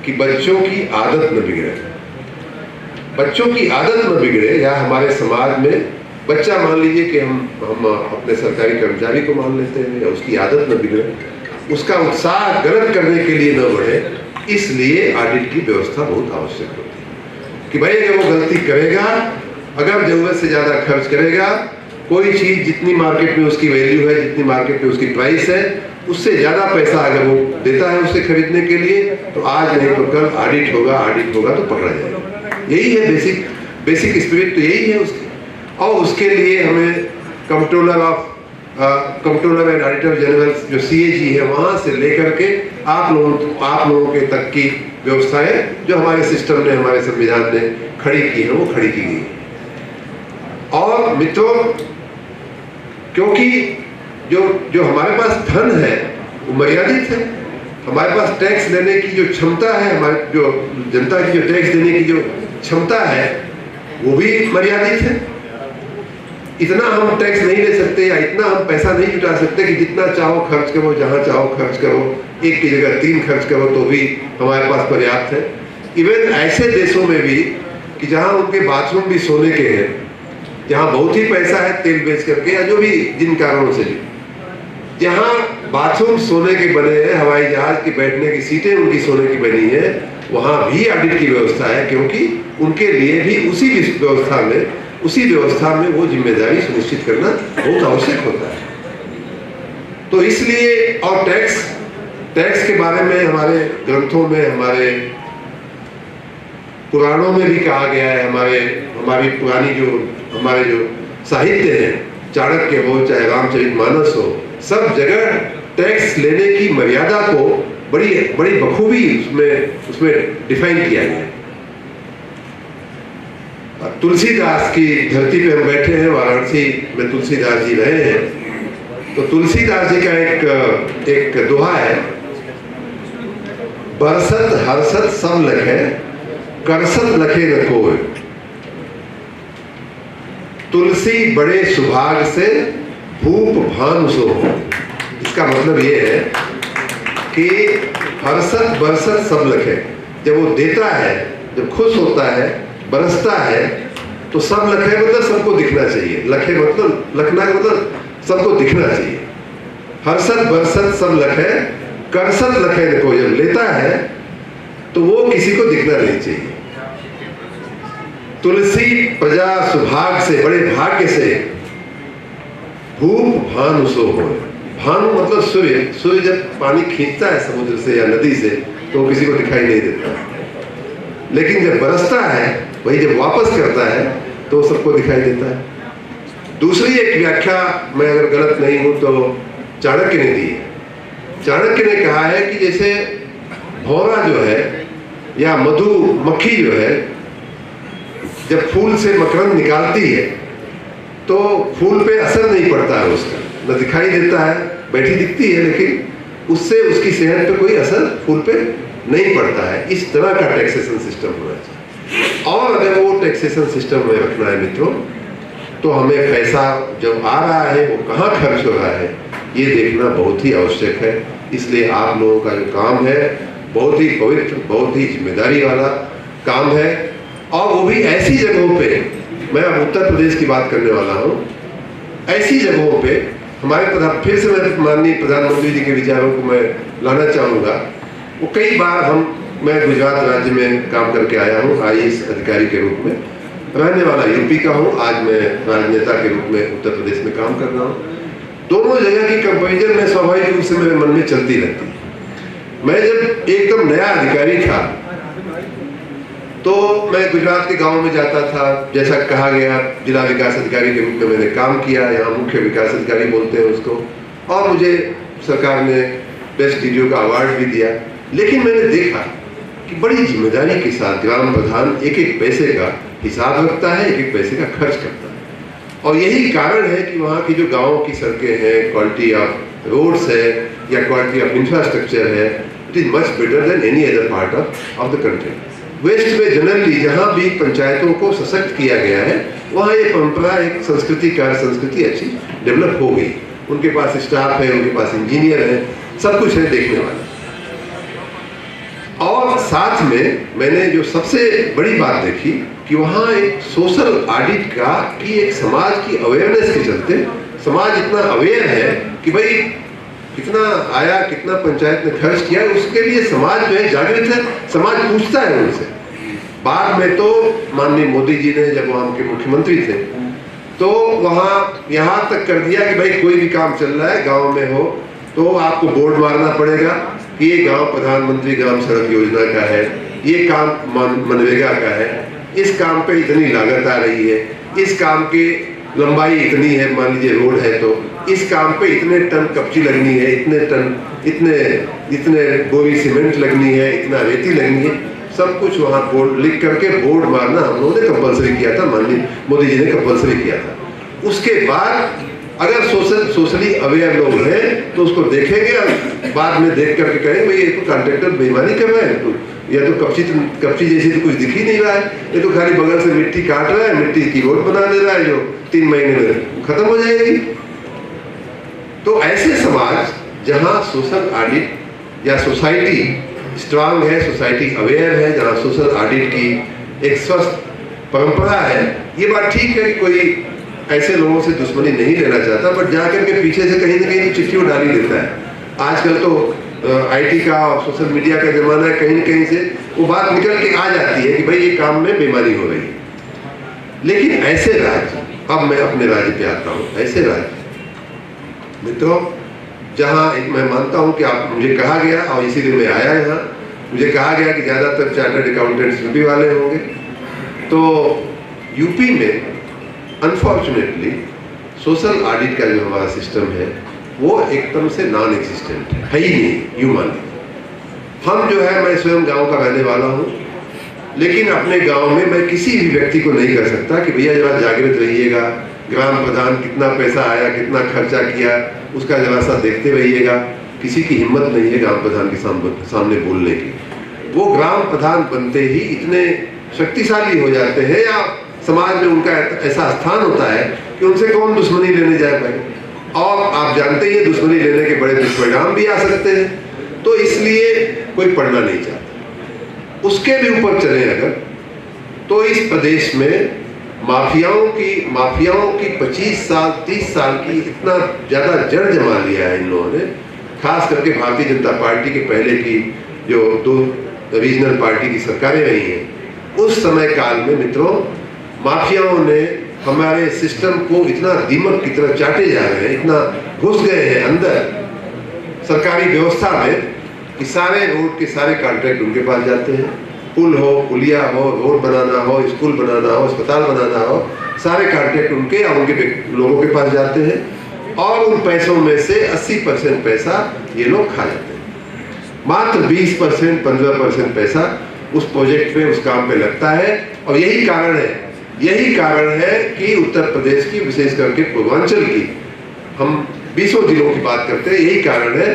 कि बच्चों की आदत न बिगड़े। बच्चों की आदत न बिगड़े, या हमारे समाज में बच्चा मान लीजिए कि हम अपने सरकारी कर्मचारी को मान लेते हैं, या उसकी आदत न बिगड़े, उसका उत्साह गलत करने के लिए न बढ़े, इसलिए ऑडिट की व्यवस्था बहुत आवश्यक होती है कि भाई अगर वो गलती करेगा, अगर जरूरत से ज़्यादा खर्च करेगा, कोई चीज़ जितनी मार्केट में उसकी वैल्यू है, जितनी मार्केट में उसकी प्राइस है, उससे ज़्यादा पैसा अगर वो देता है उसे खरीदने के लिए, तो आज नहीं तो कल ऑडिट होगा तो पकड़ा जाएगा। यही है बेसिक स्पिरिट, तो यही है उसकी। और उसके लिए हमें controller of controller and auditor general जो CAG है वहाँ से लेकर के आप लोगों के तक की व्यवस्थाएं जो हमारे सिस्टम ने, हमारे संविधान ने खड़ी की है, वो खड़ी की गई। और मित्रों, क्योंकि जो हमारे पास धन है वो मर्यादित है, हमारे पास टैक्स लेने की जो क्षमता है, हमारे जो जनता की जो टैक्स देने की जो क्षमता है वो भी मर्यादित है। इतना हम टैक्स नहीं ले सकते या इतना हम पैसा नहीं जुटा सकते कि जितना चाहो खर्च करो, जहां चाहो खर्च करो, एक की जगह 3 खर्च करो तो भी हमारे पास पर्याप्त है। इवन ऐसे देशों में भी कि जहां उनके बाथरूम भी सोने के हैं, जहां बहुत ही पैसा है तेल बेच करके या जो भी जिन कारणों से भी, जहां बाथरूम सोने के बने हैं, हवाई जहाज की बैठने की सीटें उनकी सोने की बनी है, वहां भी ऑडिट की व्यवस्था है, क्योंकि उनके लिए भी उसी व्यवस्था में वो जिम्मेदारी सुनिश्चित करना बहुत आवश्यक होता है। तो इसलिए, और टैक्स के बारे में हमारे ग्रंथों में, हमारे पुराणों में भी कहा गया है, हमारी पुरानी हमारे जो साहित्य है, चाणक्य हो चाहे रामचरितमानस हो, सब जगह टैक्स लेने की मर्यादा को बड़ी बखूबी उसमें डिफाइन किया गया है। तुलसीदास की धरती पे हम बैठे हैं, वाराणसी में तुलसीदास जी रहे हैं, तो तुलसीदास जी का एक दोहा है, बरसत हरसत सब लखे, करसत लखे न कोय, तुलसी बड़े सुभाग से भूप भानु सो हो। इसका मतलब ये है कि हरसत बरसत सब लखे, जब वो देता है, जब खुश होता है, बरसता है, तो सब लखे मतलब सबको दिखना चाहिए, लखे मतलब लखना मतलब सबको दिखना चाहिए। हरसत बरसत सब लखे, करसत लखे न कोय, जब लेता है तो वो किसी को दिखना नहीं चाहिए। तुलसी प्रजा सुभाग से, बड़े भाग्य से, भूप भानु सो हो। भानु मतलब सूर्य जब पानी खींचता है समुद्र से या नदी से तो किसी को दिखाई नहीं देता, लेकिन जब बरसता है, वही जब वापस करता है तो सबको दिखाई देता है। दूसरी एक व्याख्या, मैं अगर गलत नहीं हूं तो चाणक्य ने दी है। चाणक्य ने कहा है कि जैसे भौरा जो है या मधुमक्खी जो है, जब फूल से मकरंद निकालती है तो फूल पे असर नहीं पड़ता है उसका, न दिखाई देता है, बैठी दिखती है, लेकिन उससे उसकी सेहत पे कोई असर फूल पे नहीं पड़ता है। इस तरह का टैक्सेशन सिस्टम होना चाहिए। और अगर वो टैक्सेशन सिस्टम में रखना है मित्रों, तो हमें पैसा जब आ रहा है वो कहाँ खर्च हो रहा है ये देखना बहुत ही आवश्यक है। इसलिए आप लोगों का जो काम है बहुत ही पवित्र, बहुत ही जिम्मेदारी वाला काम है, और वो भी ऐसी जगहों पे, मैं अब उत्तर प्रदेश की बात करने वाला हूँ, ऐसी जगहों पे हमारे फिर से मैं माननीय प्रधानमंत्री जी के विचारों को मैं लाना चाहूँगा। वो कई बार मैं गुजरात राज्य में काम करके आया हूँ IAS अधिकारी के रूप में, रहने वाला यूपी का हूँ, आज मैं राजनेता के रूप में उत्तर प्रदेश में काम कर रहा हूँ। दोनों जगह की कंपैरिजन में स्वाभाविक रूप से मेरे मन में चलती रहती है। मैं जब एकदम नया अधिकारी था तो मैं गुजरात के गांव में जाता था, जैसा कहा गया जिला विकास अधिकारी के रूप में मैंने काम किया, यहाँ मुख्य विकास अधिकारी बोलते हैं उसको, और मुझे सरकार ने बेस्ट डीडीओ का अवार्ड भी दिया। लेकिन मैंने देखा कि बड़ी जिम्मेदारी के साथ ग्राम प्रधान एक एक पैसे का हिसाब रखता है, एक एक पैसे का खर्च करता है, और यही कारण है कि वहाँ की जो गाँव की सड़कें हैं, क्वालिटी ऑफ रोड्स है या क्वालिटी ऑफ इंफ्रास्ट्रक्चर है, it is much better than any other part of the country. West में जनरली जहाँ भी पंचायतों को सशक्त किया गया है वहाँ ये परंपरा, एक संस्कृति, कार्य संस्कृति अच्छी डेवलप हो गई। उनके पास स्टाफ है, उनके पास इंजीनियर है, सब कुछ है देखने वाला। और साथ में मैंने जो सबसे बड़ी बात देखी कि वहाँ एक सोशल ऑडिट की एक समाज की अवेयरनेस के चलते समाज इतना अवेयर है कि भाई कितना आया, कितना पंचायत ने खर्च किया, उसके लिए समाज जो है जागृत है, समाज पूछता है उनसे। बाद में तो माननीय मोदी जी ने, जब वहाँ के मुख्यमंत्री थे, तो वहाँ यहाँ तक कर दिया कि भाई कोई भी काम चल रहा है गांव में हो तो आपको बोर्ड मारना पड़ेगा, ये गांव प्रधानमंत्री ग्राम सड़क योजना का है, ये काम मनरेगा का है, इस काम पे इतनी लागत आ रही है, इस काम की लंबाई इतनी है, मान लीजिए रोड है तो इस काम पे इतने टन कपची लगनी है, इतने टन इतने बोरी सीमेंट लगनी है, इतना रेती लगनी है, सब कुछ वहाँ बोर्ड लिख करके बोर्ड मारना हम लोगों ने कंपलसरी किया था, माननीय मोदी जी ने कंपलसरी किया था। उसके बाद अगर सोशली अवेयर लोग हैं तो उसको देखेंगे और बाद में देख करके कहेंगे भाई ये तो कॉन्ट्रैक्टर बेईमानी कर रहा है, तो या तो कपची जैसी तो कुछ दिख ही नहीं रहा है, ये तो खाली बगल से मिट्टी काट रहा है, मिट्टी की रोड बना दे रहा है जो 3 महीने में खत्म हो जाएगी। तो ऐसे समाज जहाँ सोशल ऑडिट या सोसाइटी स्ट्रांग है, सोसाइटी अवेयर है, जहाँ सोशल ऑडिट की एक स्वस्थ परंपरा है, ये बात ठीक है कि कोई ऐसे लोगों से दुश्मनी नहीं लेना चाहता, बट जाकर के पीछे से कहीं ना कहीं चिट्ठी डाल ही देता है। आजकल तो आईटी का और सोशल मीडिया का जमाना है, कहीं न कहीं से वो बात निकल के आ जाती है कि भाई ये काम में बेईमानी हो रही है। लेकिन ऐसे राज्य, अब मैं अपने राज्य पे आता हूँ, ऐसे राज्य मित्रों जहाँ एक मैं मानता हूँ कि आप मुझे कहा गया और इसीलिए मैं आया यहाँ, मुझे कहा गया कि ज़्यादातर चार्टर्ड अकाउंटेंट्स यूपी वाले होंगे। तो यूपी में अनफॉर्चुनेटली सोशल ऑडिट का जो हमारा सिस्टम है वो एकदम से नॉन एग्जिस्टेंट है ही नहीं, यूं मान। हम जो है, मैं स्वयं गांव का रहने वाला हूं, लेकिन अपने गांव में मैं किसी भी व्यक्ति को नहीं कर सकता कि भैया जरा जागृत रहिएगा, ग्राम प्रधान कितना पैसा आया, कितना खर्चा किया, उसका जरा सा देखते रहिएगा। किसी की हिम्मत नहीं है ग्राम प्रधान के सामने बोलने की। वो ग्राम प्रधान बनते ही इतने शक्तिशाली हो जाते हैं या समाज में उनका ऐसा स्थान होता है कि उनसे कौन दुश्मनी लेने जाए भाई, और आप जानते ही दुश्मनी लेने के बड़े दुष्परिणाम भी आ सकते हैं। तो इसलिए कोई पढ़ना नहीं चाहता। उसके भी ऊपर चले अगर, तो इस प्रदेश में माफियाओं की 25 साल 30 साल की इतना ज्यादा जड़ जमा लिया है इन लोगों ने, खास करके भारतीय जनता पार्टी के पहले की जो 2 रीजनल पार्टी की सरकारें रही हैं, उस समय काल में मित्रों माफियाओं ने हमारे सिस्टम को इतना दीमक की तरह चाटे जा रहे हैं, इतना घुस गए हैं अंदर सरकारी व्यवस्था में कि सारे रोड के सारे कॉन्ट्रैक्ट उनके पास जाते हैं। पुल हो, पुलिया हो, रोड बनाना हो, स्कूल बनाना हो, अस्पताल बनाना हो, सारे कॉन्ट्रैक्ट उनके या उनके लोगों के पास जाते हैं, और उन पैसों में से 80% पैसा ये लोग खा जाते हैं। मात्र 20% 15% पैसा उस प्रोजेक्ट पे, उस काम पे लगता है। और यही कारण है कि उत्तर प्रदेश की, विशेष करके पूर्वांचल की, हम 20 जिलों की बात करते हैं, यही कारण है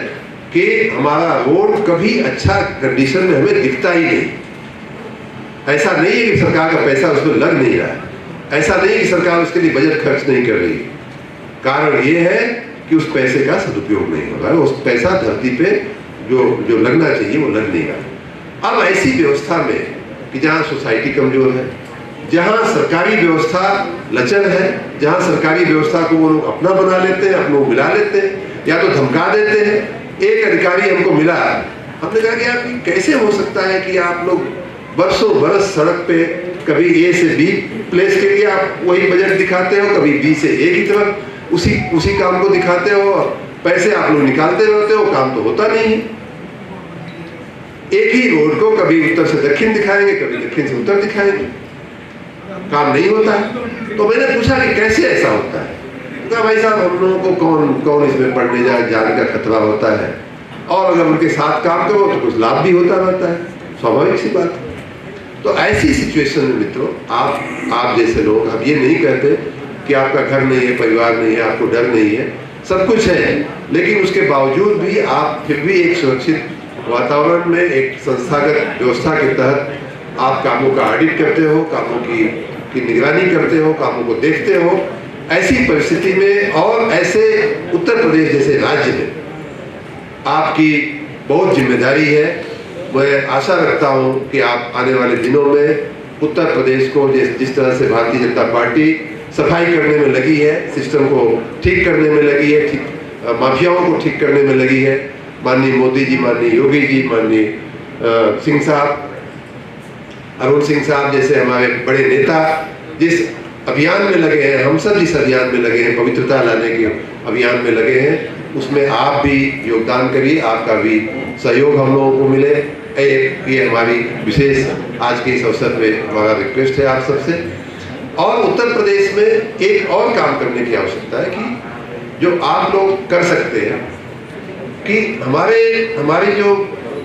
कि हमारा रोड कभी अच्छा कंडीशन में हमें दिखता ही नहीं। ऐसा नहीं है कि सरकार का पैसा उसमें लग नहीं रहा है, ऐसा नहीं कि सरकार उसके लिए बजट खर्च नहीं कर रही। कारण ये है कि उस पैसे का सदुपयोग नहीं हो रहा है, उस पैसा धरती पे जो लगना चाहिए वो लग नहीं रहा। अब ऐसी व्यवस्था में कि जहाँ सोसाइटी कमजोर है, जहाँ सरकारी व्यवस्था लचर है, जहाँ सरकारी व्यवस्था को वो लोग अपना बना लेते हैं, अपनों मिला लेते हैं या तो धमका देते हैं। एक अधिकारी हमको मिला, हमने कहा कि यार कैसे हो सकता है कि आप लोग बरसों बरस सड़क पे कभी ए से बी प्लेस के लिए आप वही बजट दिखाते हो, कभी बी से ए की तरफ उसी काम को दिखाते हो, पैसे आप लोग निकालते रहते हो, काम तो होता नहीं है। एक ही रोड को कभी उत्तर से दक्षिण दिखाएंगे, कभी दक्षिण से उत्तर दिखाएंगे, काम नहीं होता है। तो मैंने पूछा कि कैसे ऐसा होता है? तो भाई साहब हम लोगों को कौन इसमें पढ़ने जाए, जान का खतरा होता है, और अगर उनके साथ काम करो तो कुछ लाभ भी होता रहता है, स्वाभाविक सी बात है। तो ऐसी सिचुएशन में मित्रों आप जैसे लोग, हम ये नहीं कहते कि आपका घर नहीं है, परिवार नहीं है, आपको डर नहीं है, सब कुछ है, लेकिन उसके बावजूद भी आप फिर भी एक सुरक्षित वातावरण में, एक संस्थागत व्यवस्था के तहत आप कामों का ऑडिट करते हो, कामों की निगरानी करते हो, कामों को देखते हो। ऐसी परिस्थिति में और ऐसे उत्तर प्रदेश जैसे राज्य में आपकी बहुत जिम्मेदारी है। मैं आशा रखता हूं कि आप आने वाले दिनों में उत्तर प्रदेश को जिस तरह से भारतीय जनता पार्टी सफाई करने में लगी है, सिस्टम को ठीक करने में लगी है, माफियाओं को ठीक करने में लगी है, माननीय मोदी जी, माननीय योगी जी, माननीय सिंह साहब, अरुण सिंह साहब जैसे हमारे बड़े नेता जिस अभियान में लगे हैं, हम सब जिस अभियान में लगे हैं, पवित्रता लाने के अभियान में लगे हैं, उसमें आप भी योगदान करिए, आपका भी सहयोग हम लोगों को मिले। ये हमारी विशेष आज के इस अवसर पे हमारा रिक्वेस्ट है आप सबसे। और उत्तर प्रदेश में एक और काम करने की आवश्यकता है कि जो आप लोग कर सकते हैं कि हमारी जो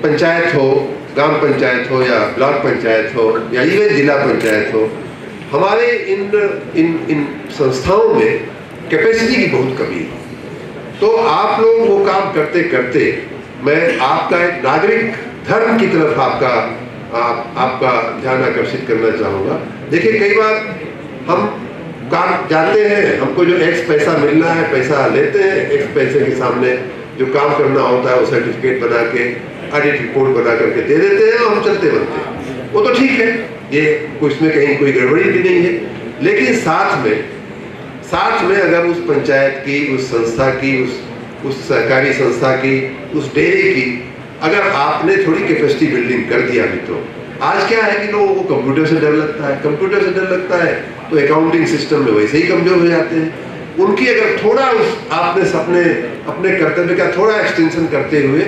पंचायत हो, ग्राम पंचायत हो या ब्लॉक पंचायत हो या इवन जिला पंचायत हो, हमारे इन संस्थाओं में कैपेसिटी की बहुत कमी है। तो आप लोग वो काम करते करते मैं आपका एक नागरिक धर्म की तरफ आपका ध्यान आकर्षित करना चाहूँगा। देखिए, कई बार हम काम जाते हैं, हमको जो एक्स पैसा मिलना है पैसा लेते हैं, एक्स पैसे के सामने जो काम करना होता है वो सर्टिफिकेट बना के ऑडिट रिपोर्ट बना करके दे देते हैं और हम चलते बनते हैं। वो तो ठीक है, ये इसमें कहीं कोई गड़बड़ी भी नहीं है, लेकिन साथ में अगर उस पंचायत की, उस संस्था की, उस सहकारी संस्था की, उस डेयरी की अगर आपने थोड़ी कैपेसिटी बिल्डिंग कर दिया भी, तो आज क्या है कि लोगों को कंप्यूटर से डर लगता है, तो अकाउंटिंग सिस्टम में वैसे ही कमजोर हो जाते हैं। उनकी अगर थोड़ा आपने अपने कर्तव्य का थोड़ा एक्सटेंशन करते हुए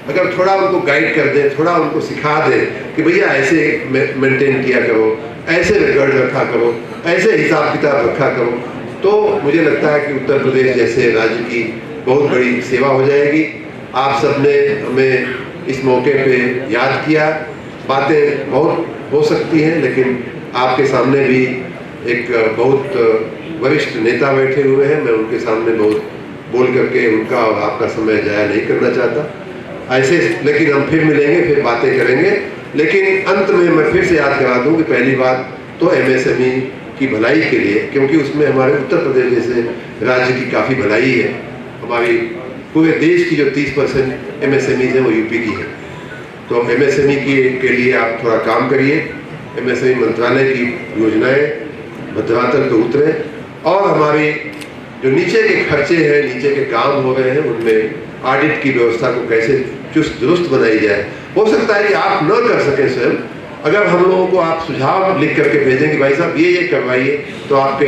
अगर थोड़ा उनको गाइड कर दें, थोड़ा उनको सिखा दें कि भैया ऐसे मेंटेन किया करो, ऐसे रिकॉर्ड रखा करो, ऐसे हिसाब किताब रखा करो, तो मुझे लगता है कि उत्तर प्रदेश जैसे राज्य की बहुत बड़ी सेवा हो जाएगी। आप सबने हमें इस मौके पे याद किया। बातें बहुत हो सकती हैं, लेकिन आपके सामने भी एक बहुत वरिष्ठ नेता बैठे हुए हैं। मैं उनके सामने बहुत बोल करके उनका और आपका समय जाया नहीं करना चाहता ऐसे, लेकिन हम फिर मिलेंगे, फिर बातें करेंगे। लेकिन अंत में मैं फिर से याद करा दूं कि पहली बात तो MSME की भलाई के लिए, क्योंकि उसमें हमारे उत्तर प्रदेश जैसे राज्य की काफ़ी भलाई है। हमारी पूरे देश की जो 30% MSME है वो यूपी की है। तो MSME के लिए आप थोड़ा काम करिए। MSME मंत्रालय की योजनाएं मध्यमातर पे उतरे और हमारे जो नीचे के खर्चे हैं, नीचे के काम हो रहे हैं, उनमें ऑडिट की व्यवस्था को कैसे चुस्त दुरुस्त बनाई जाए। हो सकता है कि आप न कर सकें स्वयं, अगर हम लोगों को आप सुझाव लिख करके भेजें कि भाई साहब ये करवाइए, तो आपके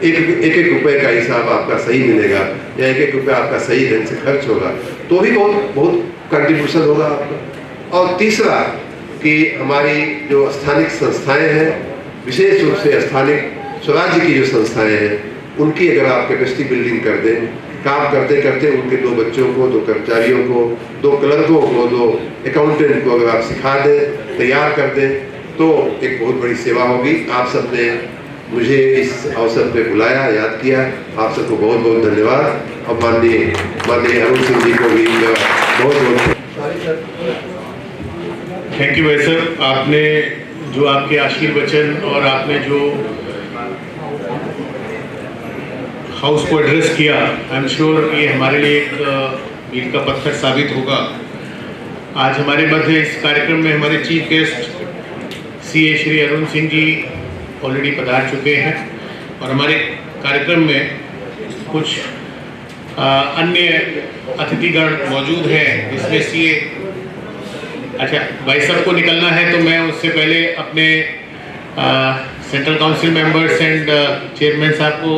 एक रुपए का हिसाब आपका सही मिलेगा या एक रुपया आपका सही ढंग से खर्च होगा, तो भी बहुत कंट्रीब्यूशन होगा आपका। और तीसरा कि हमारी जो स्थानिक संस्थाएं हैं, विशेष रूप से स्थानिक स्वराज्य की जो संस्थाएं हैं, उनकी अगर आप कैपेसिटी बिल्डिंग कर दें, काम करते करते उनके 2 बच्चों को, 2 कर्मचारियों को, 2 क्लर्कों को, 2 अकाउंटेंट को अगर आप सिखा दें, तैयार कर दें, तो एक बहुत बड़ी सेवा होगी। आप सबने मुझे इस अवसर पे बुलाया, याद किया, आप सबको बहुत बहुत धन्यवाद। और माननीय अरुण सिंह जी को भी बहुत थैंक यू भाई सर। आपने जो आपके आशीर्वचन और आपने जो हाउस को एड्रेस किया, आई एम श्योर ये हमारे लिए एक मील का पत्थर साबित होगा। आज हमारे मध्य इस कार्यक्रम में हमारे chief guest CA Shri Arun Singh ji already पधार चुके हैं और हमारे कार्यक्रम में कुछ अन्य अतिथिगण मौजूद हैं, जिसमें CA अच्छा भाई साहब को निकलना है, तो मैं उससे पहले अपने central council members and chairman साहब को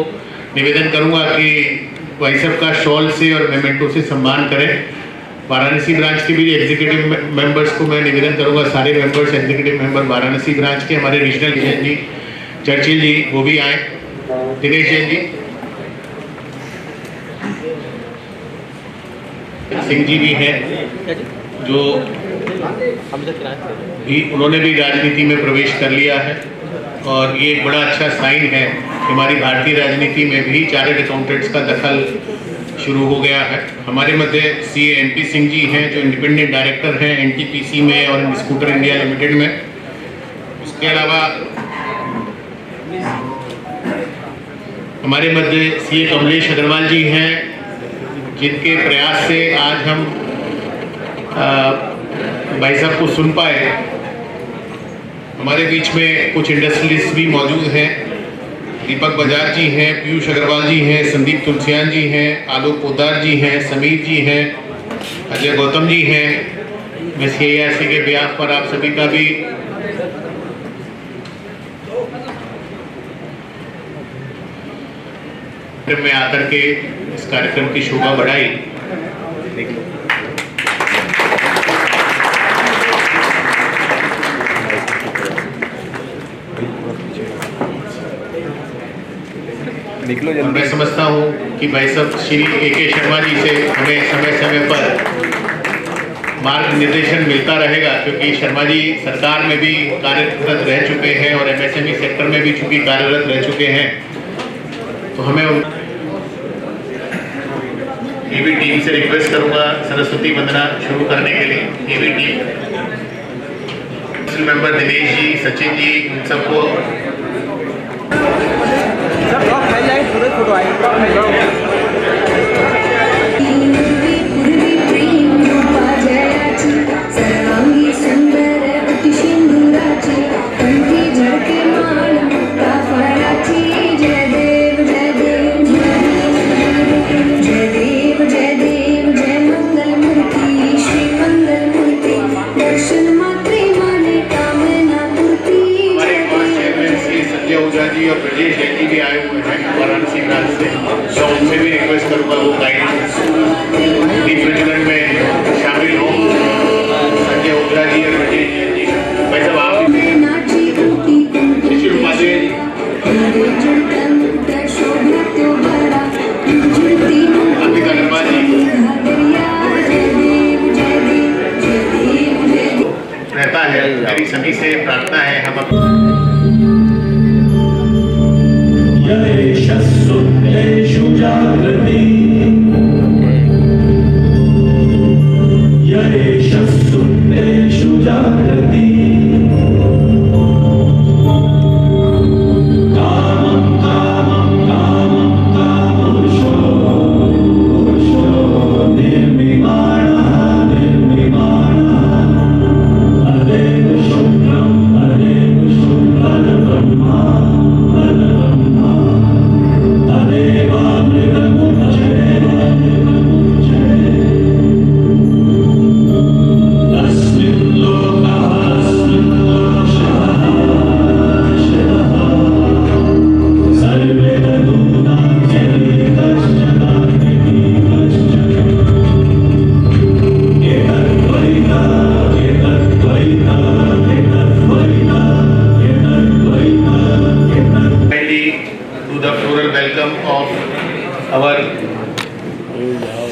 निवेदन करूंगा कि भाई साहब का शॉल से और मेमेंटो से सम्मान करें। वाराणसी ब्रांच के भी एग्जीक्यूटिव मेंबर्स को मैं निवेदन करूंगा, सारे members executive member Varanasi branch के, हमारे रीजनल जैन जी, चर्चिल जी, वो भी आए, दिनेश जैन जी, सिंह जी भी हैं, जो भी उन्होंने भी राजनीति में प्रवेश कर लिया है। और ये एक बड़ा अच्छा साइन है कि हमारी भारतीय राजनीति में भी चार्टर्ड अकाउंटेंट्स का दखल शुरू हो गया है। हमारे मध्य CA MP सिंह जी हैं, जो इंडिपेंडेंट डायरेक्टर हैं NTPC में और स्कूटर इंडिया लिमिटेड में। इसके अलावा हमारे मध्य CA कमलेश अग्रवाल जी हैं, जिनके प्रयास से आज हम भाई साहब को सुन पाए। हमारे बीच में कुछ इंडस्ट्रियलिस्ट भी मौजूद हैं, दीपक बजाज जी हैं, पीयूष अग्रवाल जी हैं, संदीप तुलसियान जी हैं, आलोक पोद्दार जी हैं, समीर जी हैं, अजय गौतम जी हैं। मैं CIRC के ब्याह पर आप सभी का भी में आकर के इस कार्यक्रम की शोभा बढ़ाई। और मैं समझता हूँ कि भाई साहब श्री A.K. शर्मा जी से हमें समय समय पर मार्ग निर्देशन मिलता रहेगा, क्योंकि शर्मा जी सरकार में भी कार्यरत रह चुके हैं और MSME सेक्टर में भी चूंकि कार्यरत रह चुके हैं, तो हमें EV टीम से रिक्वेस्ट करूंगा सरस्वती वंदना शुरू करने के लिए। EV team member Dinesh ji, Sachin ji, इन सबको और ब्रजेश जैन जी भी आए हुए हैं वाराणसी ब्रांच से, तो उनसे भी रिक्वेस्ट करूंगा वो गाइडेंस दीप प्रज्वलन में शामिल हो। संजय ओझा जी और ब्रजेश जैन जी, भाई साहब आप शिशिर उपाध्याय जी, अंबिका नरवा जी, रहता है। मेरी सभी से प्रार्थना है हम यशस्सुतेषु जागृति यशस्सुतेषु जागृति कामं कामं कामं कामुषो निर्मिमाणः अदेव शुक्रं ब्रह्मा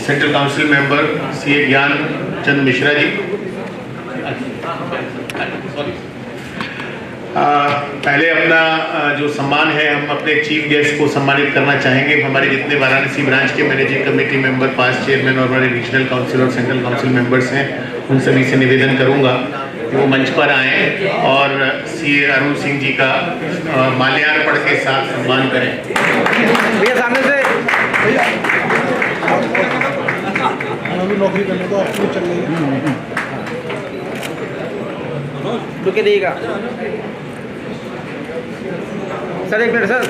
central council member CA Gyan चंद मिश्रा जी। पहले अपना जो सम्मान है हम अपने चीफ गेस्ट को सम्मानित करना चाहेंगे। हमारे जितने वाराणसी ब्रांच के मैनेजिंग कमेटी मेंबर, 5 चेयरमैन और हमारे रीजनल काउंसिल और सेंट्रल काउंसिल मेंबर्स हैं, उन सभी से निवेदन करूंगा कि वो मंच पर आएँ और CA अरुण सिंह जी का माल्यार्पण के साथ सम्मान करें। सामने से नौकरी करने को आपको चल रही है, रुके देगा सर, 1 मिनट सर।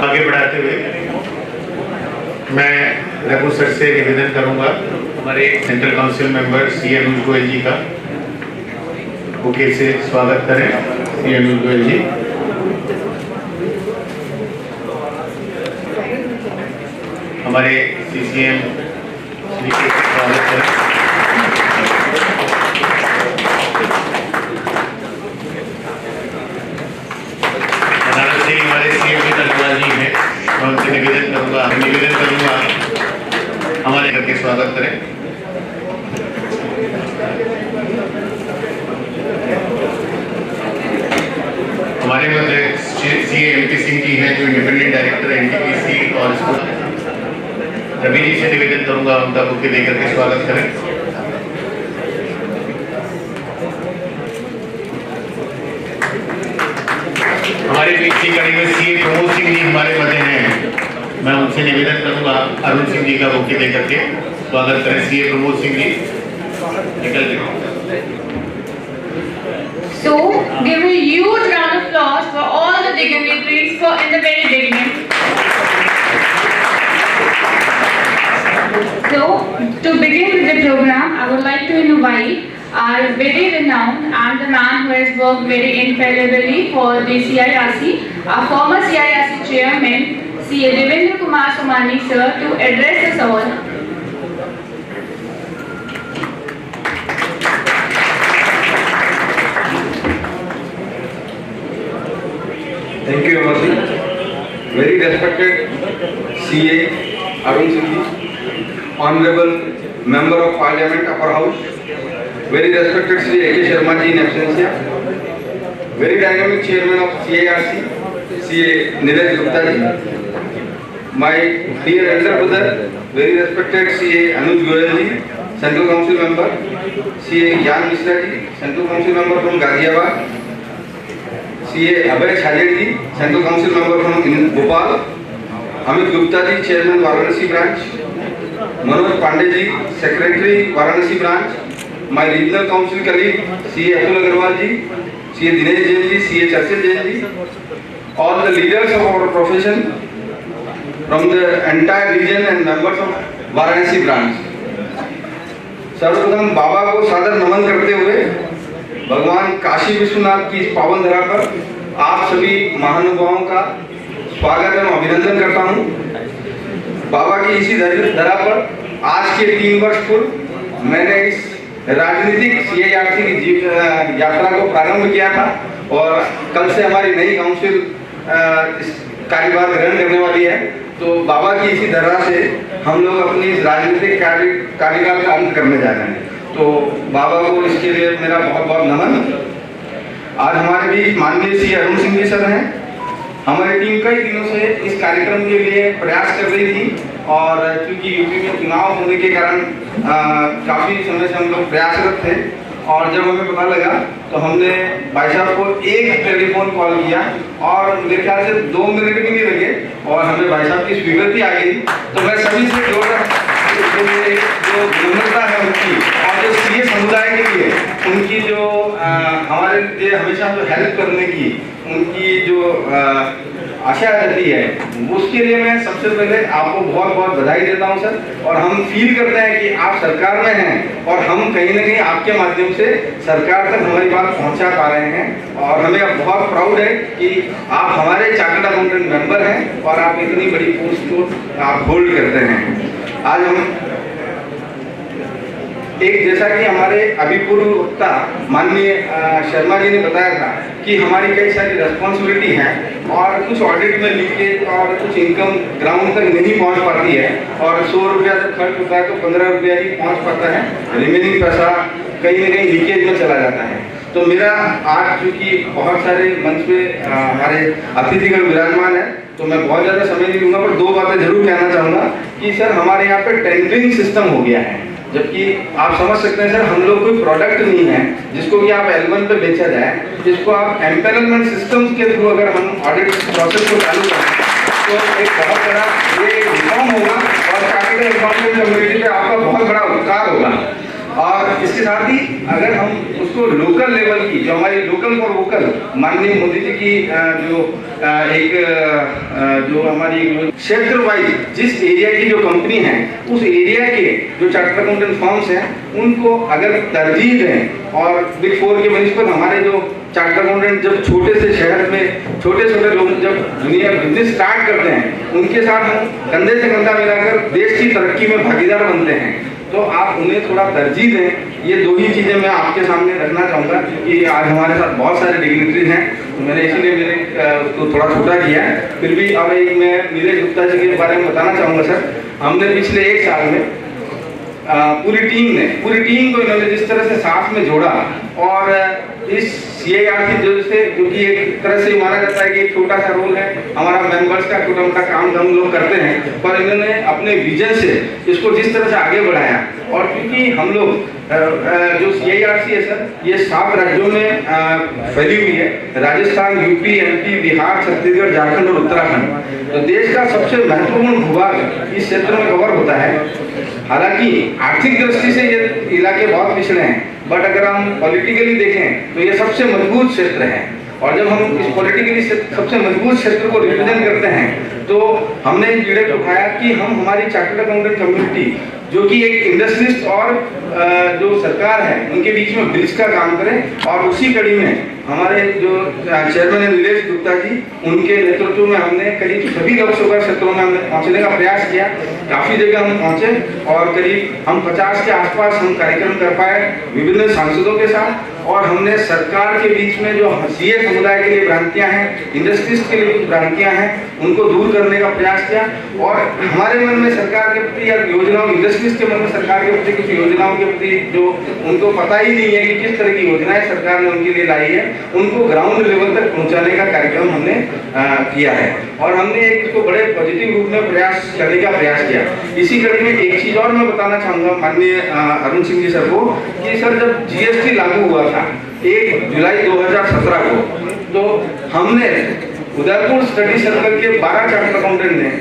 आगे बढ़ाते हुए मैं रघु सर से निवेदन करूंगा हमारे सेंट्रल काउंसिल मेंबर CA अनुज गोयल जी का बुके से स्वागत करें। CA अनुज गोयल जी। हमारे CCM श्री के स्वागत करें। वाराणसी हमारे CM अग्रवाल जी हैं, मैं उनसे निवेदन करूंगा हमारे घर के स्वागत करें। हमारे मध्य CA MP सिंह जी हैं, जो इंडिपेंडेंट डायरेक्टर NTPC, और रवि जी से निवेदन करूंगा उनका बुके देकर के स्वागत करें। हमारे बीच की कड़ी में CA प्रमोद सिंह जी हमारे मध्य हैं, मैं उनसे निवेदन करूंगा अरुण सिंह जी का बुके देकर के स्वागत करें। CA प्रमोद सिंह जी निकल गए। So, give a huge round of applause for all the dignitaries for in the very beginning. So, to begin with the program, I would like to invite our very renowned and the man who has worked very infallibly for the CIRC, our former CIRC chairman, CA Devendra Kumar Somani sir, to address us all. Thank you, Amasi. Very respected CA Arun Singh, Honorable Member of Parliament, Upper House, very respected Sri A.K. Sharma ji in absentia, very dynamic Chairman of CARC, CA Neeraj Gupta ji, my dear elder brother, very respected CA Anuj Goyal ji, Central Council Member, CA Gyan Mishra ji, Central Council Member from Ghaziabad, CA Abhay Chhajer ji, Central Council Member from Bhopal, Amit Gupta ji, Chairman Varanasi Branch, Manoj Pandey ji, Secretary Varanasi Branch, my regional council colleague CA Atul Agarwal ji, CA Dinesh Jain ji, CA Charchil Jain ji, all the leaders of our profession from the entire region and members of Varanasi Branch. सर्वप्रथम बाबा को सादर नमन करते हुए भगवान काशी विश्वनाथ की इस पावन धरा पर आप सभी महानुभावों का स्वागत एवं अभिनंदन करता हूं। बाबा की इसी धरा पर आज के 3 वर्ष पूर्व मैंने इस राजनीतिक CARC की यात्रा को प्रारंभ किया था और कल से हमारी नई काउंसिल कार्यभार ग्रहण करने वाली है। तो बाबा की इसी धरा से हम लोग अपनी राजनीतिक कार्यकाल का अंत करने जा रहे हैं। तो बाबा को इसके लिए मेरा बहुत बहुत नमन। आज हमारे बीच माननीय श्री अरुण सिंह जी सर हैं। हमारी टीम कई दिनों से इस कार्यक्रम के लिए प्रयास कर रही थी और क्योंकि यूपी में चुनाव होने के कारण काफ़ी समय से हम लोग प्रयासरत थे और जब हमें पता लगा तो हमने भाई साहब को एक टेलीफोन कॉल किया और मेरे ख्याल से 2 मिनट भी नहीं लगे और हमें भाई साहब की स्वीकृति आ गई। तो मैं सभी से जो विनम्रता है उनकी और जो सीए समुदाय के लिए उनकी जो हमारे लिए हमेशा जो हेल्प करने की उनकी जो आशा रहती है उसके लिए मैं सबसे पहले आपको बहुत बहुत बधाई देता हूं सर। और हम फील करते हैं कि आप सरकार में हैं और हम कहीं ना कहीं आपके माध्यम से सरकार तक हमारी बात पहुंचा पा रहे हैं और हमें अब बहुत प्राउड है कि आप हमारे चार्टर्ड अकाउंटेंट मेंबर हैं और आप इतनी बड़ी पोस्ट को आप होल्ड करते हैं। आज हम एक जैसा कि हमारे अभी पूर्व वक्ता माननीय शर्मा जी ने बताया था कि हमारी कई सारी रिस्पॉन्सिबिलिटी है और कुछ ऑडिट में लीकेज और कुछ इनकम ग्राउंड तक नहीं पहुंच पाती है और 100 रुपया जब खर्च होता है तो 15 रुपया ही पहुंच पाता है, रिमेनिंग पैसा कहीं ना कहीं लीकेज में चला जाता है। तो मेरा आज चूँकि बहुत सारे मंच पे हमारे अतिथिगण विराजमान है तो मैं बहुत ज़्यादा समय नहीं लूँगा पर 2 बातें जरूर कहना चाहूँगा कि सर हमारे यहाँ पे टेंडरिंग सिस्टम हो गया है। जबकि आप समझ सकते हैं सर हम लोग कोई प्रोडक्ट नहीं है जिसको कि आप L1 पे बेचा जाए, जिसको आप एम्पेनलमेंट सिस्टम्स के थ्रू अगर हम ऑडिट प्रोसेस को चालू करें तो एक बहुत बड़ा ये रिफॉर्म होगा और चार्टर्ड अकाउंटेंट कम्युनिटी पे आपका बहुत बड़ा उपकार होगा। और इसके साथ ही अगर हम उसको लोकल लेवल की जो हमारी लोकल फॉर वोकल माननीय मोदी जी की जो हमारी क्षेत्र वाइज जिस एरिया की जो कंपनी है उस एरिया के जो चार्टर्ड अकाउंटेंट फर्म्स हैं उनको अगर तरजीह दें और बिग 4 के बनिस्पत हमारे जो चार्टर्ड अकाउंटेंट जब छोटे से शहर में छोटे छोटे लोग जब दुनिया बिजनेस स्टार्ट करते हैं उनके साथ हम कंधे से कंधा मिलाकर देश की तरक्की में भागीदार बनते हैं तो आप उन्हें थोड़ा तरजीह दें। ये 2 ही चीज़ें मैं आपके सामने रखना चाहूँगा कि आज हमारे साथ बहुत सारे डिग्निटरीज हैं तो मैंने इसीलिए मेरे उसको थोड़ा छोटा किया है। फिर भी अब एक मैं नीरज गुप्ता जी के बारे में बताना चाहूँगा सर। हमने पिछले 1 साल में पूरी टीम को इन्होंने जिस तरह से साथ में जोड़ा और इस CARC क्योंकि एक तरह से माना जाता है कि एक छोटा सा रोल है हमारा मेंबर्स का, छोटा मोटा काम हम लोग करते हैं पर इन्होंने अपने विजन से इसको जिस तरह से आगे बढ़ाया और क्योंकि हम लोग जो CARC है सर ये 7 राज्यों में फैली हुई है, राजस्थान, यूपी, MP, बिहार, छत्तीसगढ़, झारखंड और उत्तराखंड। तो देश का सबसे महत्वपूर्ण भूभाग इस क्षेत्र में कवर होता है। हालांकि आर्थिक दृष्टि से ये इलाके बहुत पिछड़े हैं बट अगर हम पॉलिटिकली देखें तो ये सबसे मजबूत क्षेत्र है और जब हम इस पॉलिटिकली सबसे मजबूत क्षेत्र को रिप्रेजेंट करते हैं तो हमने इस लीडर को उठाया कि हम हमारी चार्टर्ड अकाउंटेंट कम्युनिटी जो कि एक इंडस्ट्रिस्ट और जो सरकार है उनके बीच में ब्रिज का काम करें और उसी कड़ी में हमारे जो चेयरमैन है नीलेश गुप्ता जी उनके नेतृत्व में हमने करीब सभी लोकसभा क्षेत्रों में हमने पहुंचने का प्रयास किया। काफ़ी जगह हम पहुँचे और करीब हम 50 के आसपास हम कार्यक्रम कर पाए विभिन्न सांसदों के साथ। और हमने सरकार के बीच में जो सीए समुदाय के लिए भ्रांतियां हैं, इंडस्ट्रीज के लिए कुछ भ्रांतियां हैं, उनको दूर करने का प्रयास किया। और हमारे मन में सरकार के प्रति या योजनाओं, इंडस्ट्रीज के मन में सरकार के प्रति कुछ योजनाओं के प्रति जो उनको पता ही नहीं है कि किस तरह की योजनाएं सरकार ने उनके लिए लाई है, उनको ग्राउंड लेवल तक पहुंचाने का कार्यक्रम हमने किया है। और हमने एक इसको बड़े पॉजिटिव रूप में प्रयास करने का प्रयास किया। इसी कड़ी में एक चीज और मैं बताना चाहूँगा माननीय अरुण सिंह जी सर को कि सर जब जीएसटी लागू हुआ था 1 जुलाई 2017 को, तो हमने उदयपुर स्टडी सर्कल के 12 चार्टर्ड अकाउंटेंट ने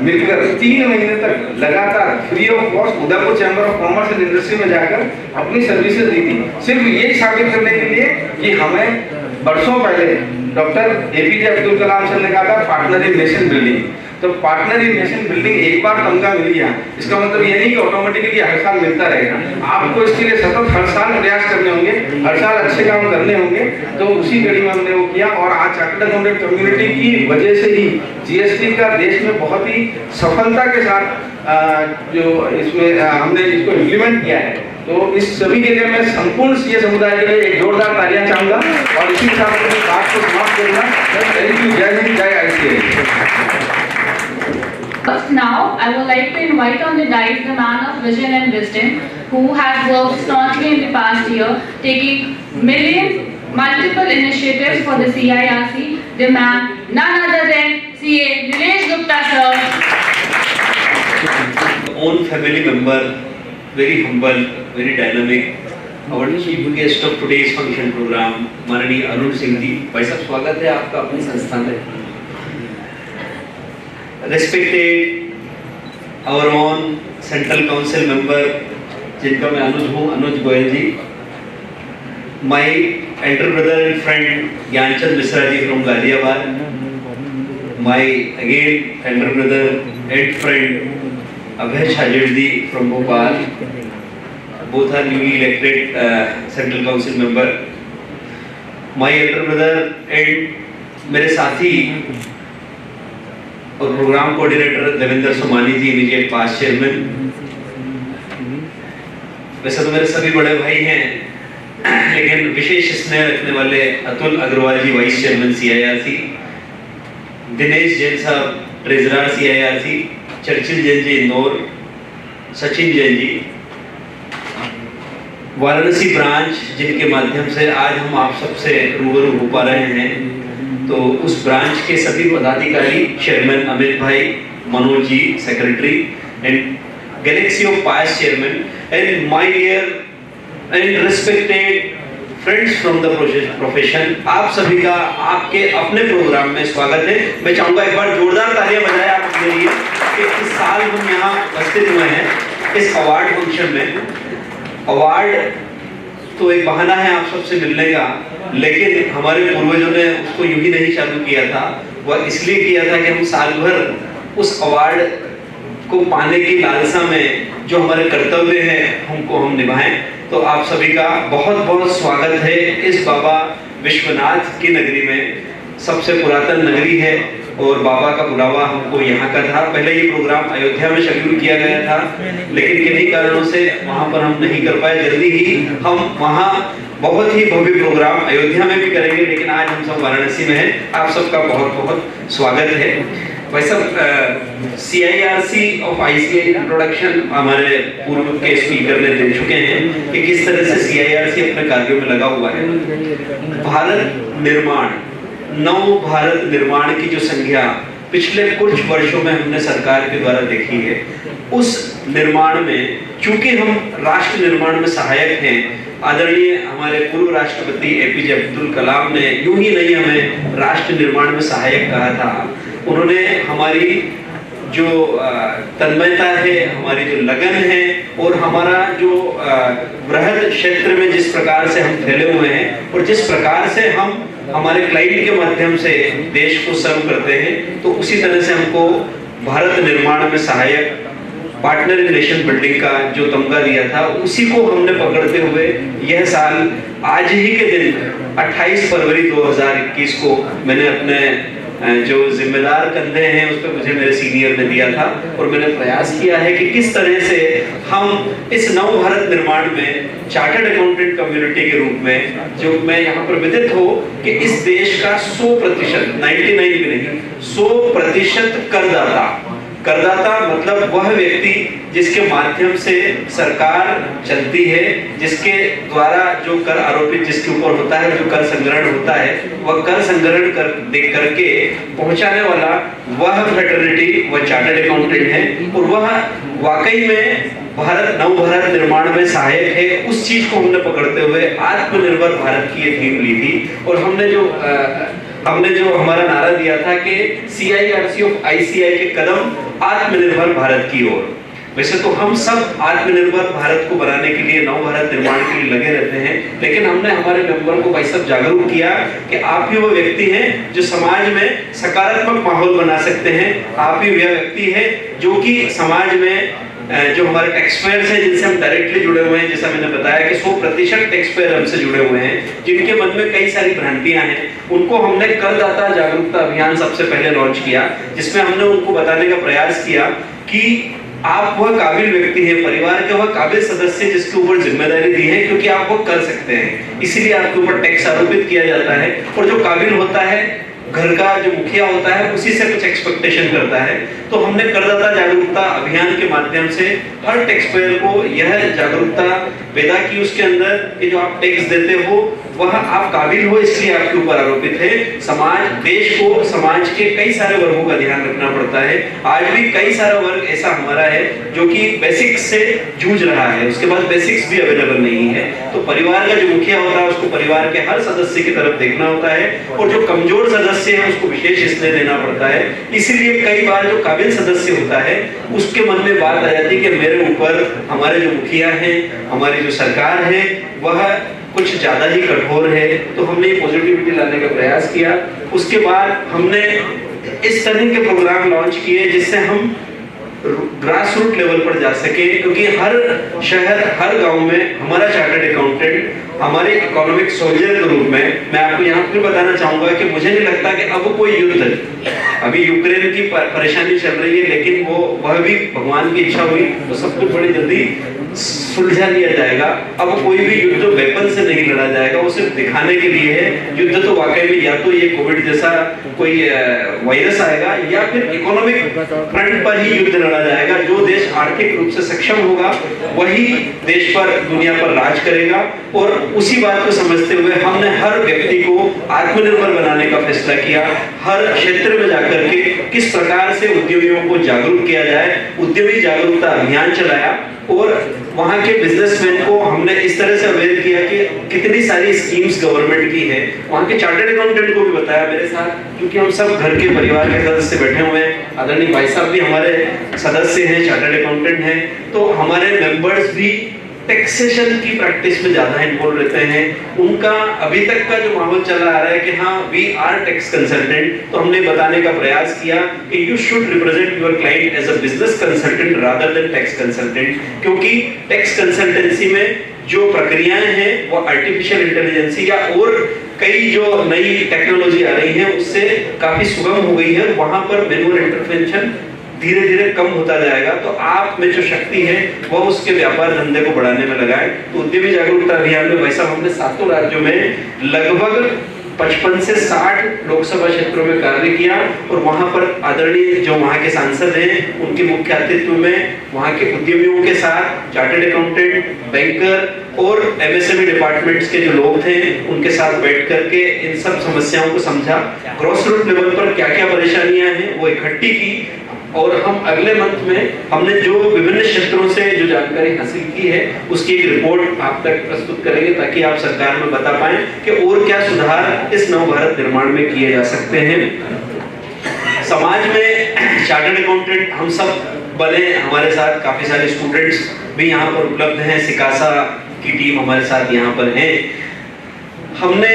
मिलकर 3 महीने तक लगातार free of cost Udaipur chamber of commerce and industry में जाकर अपनी सर्विसेज दी थी, सिर्फ ये साबित करने के लिए कि हमें बरसों पहले doctor APJ Abdul Kalam sir ने कहा था पार्टनर इन नेशन बिल्डिंग। तो पार्टनर इन नेशन बिल्डिंग एक बार तमगा मिल गया, इसका मतलब ये नहीं कि ऑटोमेटिकली हर साल मिलता रहेगा। आपको इसके लिए सतत हर साल प्रयास करने होंगे, हर साल अच्छे काम करने होंगे। तो उसी कड़ी में हमने वो किया और आज चार्टर्ड अकाउंटेंट कम्युनिटी की वजह से ही जीएसटी का देश में बहुत ही सफलता के साथ जो इसमें हमने इसको इम्प्लीमेंट किया है। तो इस सभी के लिए मैं संपूर्ण सीए समुदाय के लिए एक जोरदार तालियां चाहूंगा और इसी के साथ अपनी बात को समाप्त करूंगा। Thank you. जय हिंद, जय ICA. Now, I would like to invite on the dais the man of vision and wisdom who has worked staunchly in the past year, taking multiple initiatives for the CIRC, the man, none other than CA Nilesh Gupta sir. Own family member, very humble, very dynamic. Our chief guest of today's function program, माननीय अरुण सिंह जी, भाई साहब स्वागत है आपका अपनी संस्था में। Respected our own Central Council member, जिनका मैं अनुज हूँ, अनुज गोयल जी, my elder brother and friend Gyanchand Mishra ji from Ghaziabad, my again elder brother and friend Abhay Chhajed ji from Bhopal, both are newly elected Central Council member, my elder brother and मेरे साथी और programme coordinator Devendra Somani जी, immediate पास chairman. वैसे तो मेरे सभी बड़े भाई हैं, लेकिन विशेष स्नेह रखने वाले अतुल अग्रवाल जी, vice chairman CIRC, Dinesh Jain साहब treasurer CIRC, Churchill Jain ji Indore, Sachin Jain ji Varanasi branch, जिनके माध्यम से आज हम आप सबसे रूबरू हो पा रहे हैं। तो उस ब्रांच के सभी पदाधिकारी, चेयरमैन अमित भाई, Manoj ji secretary and galaxy of past chairman and my dear and respected friends from the profession, आप सभी का आपके अपने प्रोग्राम में स्वागत है। मैं चाहूँगा एक बार जोरदार तालियां बजाएं आप अपने लिए कि इस साल हम यहाँ उपस्थित हुए हैं इस अवार्ड फंक्शन में। अवार्ड तो एक बहाना है आप सबसे मिलने का, लेकिन हमारे पूर्वजों ने उसको यूं ही नहीं चालू किया था, वह इसलिए किया था कि हम साल भर उस अवार्ड को पाने की लालसा में जो हमारे कर्तव्य हैं हमको हम निभाएं। तो आप सभी का बहुत बहुत स्वागत है इस बाबा विश्वनाथ की नगरी में, सबसे पुरातन नगरी है और बाबा का बुलावा हमको यहाँ का था। पहले ये प्रोग्राम अयोध्या में शेड्यूल किया गया था, लेकिन किन्हीं कारणों से वहाँ पर हम नहीं कर पाए। जल्दी ही हम वहाँ बहुत ही भव्य प्रोग्राम अयोध्या में भी करेंगे, लेकिन आज हम सब वाराणसी में हैं। आप सबका बहुत बहुत स्वागत है। वैसे CIRC ऑफ ICA इंट्रोडक्शन हमारे पूर्व के स्पीकर ने दे चुके हैं कि किस तरह से CIRC अपने कार्यों में लगा हुआ है। भारत निर्माण, नव भारत निर्माण की जो संख्या पिछले कुछ वर्षों में हमने सरकार के द्वारा देखी है, उस निर्माण में चूंकि हम राष्ट्र निर्माण में सहायक हैं, आदरणीय हमारे पूर्व राष्ट्रपति APJ अब्दुल कलाम ने यूं ही नहीं हमें राष्ट्र निर्माण में सहायक कहा था। उन्होंने हमारी जो तन्मयता है, हमारी जो लगन है और हमारा जो बृहद क्षेत्र में जिस प्रकार से हम फैले हुए हैं और जिस प्रकार से हम हमारे क्लाइंट के माध्यम से देश को सर्व करते हैं, तो उसी तरह से हमको भारत निर्माण में सहायक पार्टनर इन नेशन बिल्डिंग का जो तमगा दिया था, उसी को हमने पकड़ते हुए यह साल आज ही के दिन 28 फरवरी 2021 को मैंने अपने जो जिम्मेदार कंधे हैं उस पर मुझे मेरे सीनियर ने दिया था और मैंने प्रयास किया है कि किस तरह से हम इस नव भारत निर्माण में चार्टर्ड अकाउंटेंट कम्युनिटी के रूप में जो मैं यहाँ पर विदित हो कि इस देश का 100%, 99 भी नहीं, 100% करदाता मतलब वह व्यक्ति जिसके माध्यम से सरकार चलती है, जिसके द्वारा जो कर आरोपित जिसके ऊपर होता है, जो कर संग्रहण होता है, वह कर संग्रहण करके पहुंचाने वाला वह फ्रेटर्निटी, वह चार्टर्ड अकाउंटेंट है और वह वाकई में नव भारत निर्माण में सहायक है। उस चीज को हमने पकड़ते हुए आत्मनिर्भर भारत की ये थीम ली थी और हमने जो हमारा नारा दिया था कि CIRC ऑफ ICI के कदम आत्मनिर्भर भारत की ओर। वैसे तो हम सब आत्मनिर्भर भारत को बनाने के लिए, नव भारत निर्माण के लिए लगे रहते हैं, लेकिन हमने हमारे मेंबर को भाई सब जागरूक किया कि आप ही वो व्यक्ति हैं जो समाज में सकारात्मक माहौल बना सकते हैं। आप ही वह व्यक्ति है जो कि समाज में जो हमारे टैक्स पेयर्स हैं जिनसे हम डायरेक्टली जुड़े हुए हैं, जैसा मैंने बताया कि 100% टैक्स पेयर हमसे जुड़े हुए हैं, जिनके मन में कई सारी भ्रांतियां हैं, उनको हमने करदाता जागरूकता अभियान सबसे पहले लॉन्च किया, जिसमें हमने उनको बताने का प्रयास किया कि आप वह काबिल व्यक्ति हैं, परिवार के वह काबिल सदस्य जिसके ऊपर जिम्मेदारी दी है, क्योंकि आप वो कर सकते हैं, इसीलिए आपके ऊपर टैक्स आरोपित किया जाता है। और जो काबिल होता है, घर का जो मुखिया होता है, उसी से कुछ एक्सपेक्टेशन करता है। तो हमने करदाता जागरूकता अभियान के माध्यम से हर टैक्स पेयर को यह जागरूकता पैदा की उसके अंदर कि जो आप टैक्स देते हो वह आप काबिल हो, इसलिए आपके ऊपर आरोपित है। समाज, देश को, समाज के कई सारे वर्गों का ध्यान रखना पड़ता है। आज भी कई सारा वर्ग ऐसा हमारा है जो कि बेसिक्स से जूझ रहा है, उसके बाद बेसिक्स भी अवेलेबल नहीं है। तो परिवार का जो मुखिया होता है उसको परिवार के हर सदस्य की तरफ देखना होता है और जो कमजोर सदस्य है उसको विशेष स्नेह देना पड़ता है। इसीलिए कई बार जो काबिल सदस्य होता है उसके मन में बात आ जाती है कि मेरे ऊपर हमारे जो मुखिया हैं, हमारी जो सरकार है, वह कुछ ज्यादा ही कठोर है। तो हमने ये पॉजिटिविटी लाने का प्रयास किया। उसके बाद हमने इस तरह के प्रोग्राम लॉन्च किए जिससे हम ग्रास रूट लेवल पर जा सके, क्योंकि हर शहर, हर गांव में हमारा चार्टर्ड अकाउंटेंट हमारे इकोनॉमिक सोल्जर के रूप में, मैं आपको यहाँ पर बताना चाहूंगा कि मुझे नहीं लगता कि अब कोई युद्ध, अभी यूक्रेन की परेशानी चल रही है, लेकिन वह भी भगवान की इच्छा हुई तो सब कुछ बड़ी जल्दी सुलझा लिया जाएगा। अब कोई भी युद्ध वेपन से नहीं लड़ा जाएगा, वो सिर्फ दिखाने के लिए है। युद्ध तो वाकई में या तो ये कोविड जैसा कोई वायरस आएगा या फिर इकोनॉमिक फ्रंट पर ही युद्ध लड़ा जाएगा। जो देश आर्थिक रूप से सक्षम होगा वही देश पर, दुनिया पर राज करेगा। और उसी बात को समझते हुए हमने हर व्यक्ति को आत्मनिर्भर बनाने का फैसला किया। हर क्षेत्र में जाकर के किस प्रकार से उद्यमियों को जागरूक किया जाए, उद्यमी जागरूकता अभियान चलाया और वहाँ के बिजनेसमैन को हमने इस तरह से अवेयर किया कि कितनी सारी स्कीम्स गवर्नमेंट की है। वहाँ के चार्टर्ड अकाउंटेंट को भी बताया मेरे साथ, क्योंकि हम सब घर के परिवार के सदस्य बैठे हुए हैं। आदरणीय भाई साहब भी हमारे सदस्य हैं, चार्टर्ड अकाउंटेंट हैं, तो हमारे मेंबर्स भी टैक्सेशन की प्रैक्टिस में ज्यादा इन्वॉल्व रहते हैं। उनका अभी तक का जो माहौल चला आ रहा है कि हाँ वी आर टैक्स कंसल्टेंट, तो हमने बताने का प्रयास किया कि you should represent your client as a business consultant rather than tax consultant, क्योंकि टैक्स कंसल्टेंसी में जो प्रक्रियाएं हैं वो आर्टिफिशियल इंटेलिजेंस या और कई जो नई टेक्नोलॉजी आ रही है उससे काफी सुगम हो गई है। वहां पर मैनुअल इंटरवेंशन धीरे धीरे कम होता जाएगा। तो आप में जो शक्ति है वह उसके व्यापार धंधे को बढ़ाने में लगाएं। तो उद्यमी जागरूकता अभियान में वैसा हमने 7 राज्यों में लगभग 55 से 60 लोकसभा क्षेत्रों में कार्य किया और वहां पर आदरणीय जो वहां के सांसद हैं उनके मुख्य अतिथि में वहां के उद्यमियों के साथ चार्टर्ड अकाउंटेंट, बैंकर और MSME डिपार्टमेंट्स के जो लोग थे उनके साथ बैठ करके इन सब समस्याओं को समझा। ग्रॉस रूट लेवल पर क्या क्या परेशानियां हैं वो इकट्ठी की और हम अगले मंथ में हमने जो विभिन्न क्षेत्रों से जो जानकारी हासिल की है उसकी एक रिपोर्ट आप तक प्रस्तुत करेंगे, ताकि आप सरकार में बता पाएं कि और क्या सुधार इस नव भारत निर्माण में किए जा सकते हैं। समाज में चार्टर्ड अकाउंटेंट हम सब बने, हमारे साथ काफी सारे स्टूडेंट्स भी यहाँ पर उपलब्ध हैं, सिकासा की टीम हमारे साथ यहाँ पर है। हमने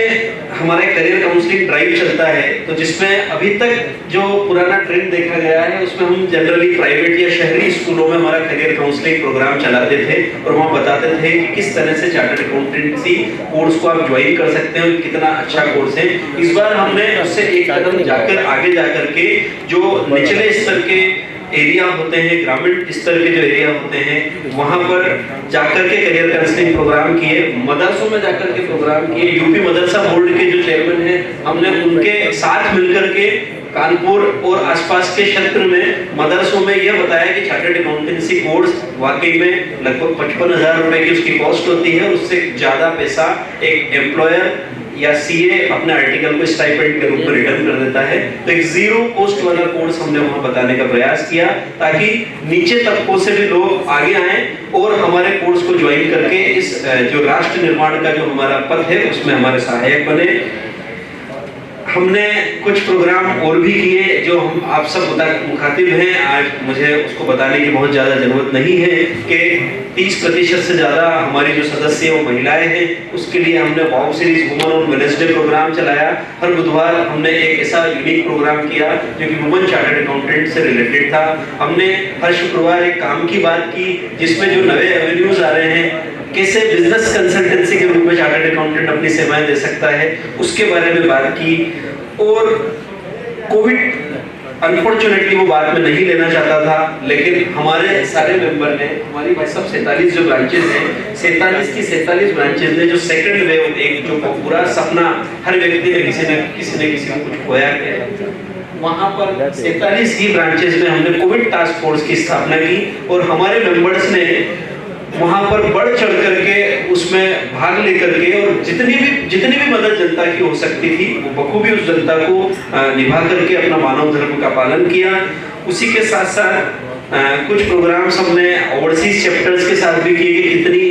हमारा करियर काउंसलिंग ड्राइव चलता है, तो जिसमें अभी तक जो पुराना ट्रेंड देखा गया है उसमें हम जनरली प्राइवेट या शहरी स्कूलों में हमारा करियर काउंसलिंग प्रोग्राम चलाते थे और वहाँ बताते थे कि किस तरह से चार्टर्ड अकाउंटेंसी कोर्स को आप ज्वाइन कर सकते हैं, कितना अच्छा कोर्स है। इस बार हमने उससे एक कदम जाकर आगे जाकर के जो निचले स्तर के एरिया होते हैं, ग्रामीण स्तर के जो एरिया होते हैं, वहां पर जाकर के करियर काउंसलिंग प्रोग्राम किए, मदरसों में जाकर के प्रोग्राम किए। यूपी मदरसा बोर्ड के जो चेयरमैन हैं, हमने उनके साथ मिलकर के कानपुर और आसपास के क्षेत्र में मदरसों में यह बताया कि चार्टर्ड अकाउंटेंसी कोर्स वाकई में लगभग 55,000 रुपए की उसकी कॉस्ट होती है, उससे ज्यादा पैसा एक एम्प्लॉयर या सीए अपने आर्टिकल को स्टाइपेंड के रूप में रिटर्न कर देता है। तो एक जीरो कॉस्ट वाला कोर्स हमने वहां बताने का प्रयास किया ताकि नीचे तबकों से भी लोग आगे आएं और हमारे कोर्स को ज्वाइन करके इस जो राष्ट्र निर्माण का जो हमारा पथ है उसमें हमारे सहायक बने। हमने कुछ प्रोग्राम और भी किए जो हम आप सब मुखातिब हैं, आज मुझे उसको बताने की बहुत ज़्यादा ज़रूरत नहीं है कि 30% से ज़्यादा हमारी जो सदस्य वो महिलाएं हैं। उसके लिए हमने wow series women on Wednesday programme चलाया। हर बुधवार हमने एक ऐसा यूनिक प्रोग्राम किया जो कि वुमन चार्टर्ड अकाउंटेंट से रिलेटेड था। हमने हर शुक्रवार एक काम की बात की जिसमें जो नए एवेन्यूज आ रहे हैं, कैसे बिजनेस कंसल्टेंसी के रूप में चार्टर्ड अकाउंटेंट अपनी सेवाएं दे सकता है, उसके बारे में बात की। और कोविड अनफॉर्चुनेटली वो बात में नहीं लेना चाहता था, लेकिन हमारे सारे मेंबर ने, हमारी भाई सब 47 जो ब्रांचेस हैं, 47 की 47 ब्रांचेस ने जो सेकंड वेव एक जो पूरा सपना हर व्यक्ति ने किसी को कुछ खोया है, वहां पर 47 ही ब्रांचेस में हमने कोविड टास्क फोर्स की स्थापना की और हमारे मेंबर्स ने वहां पर बढ़ चढ़ करके उसमें भाग लेकर के और जितनी भी मदद जनता की हो सकती थी वो बखूबी उस जनता को निभा करके अपना मानव धर्म का पालन किया। उसी के साथ साथ कुछ प्रोग्राम्स हमने ओवरसीज चैप्टर्स के साथ भी किए कि कितनी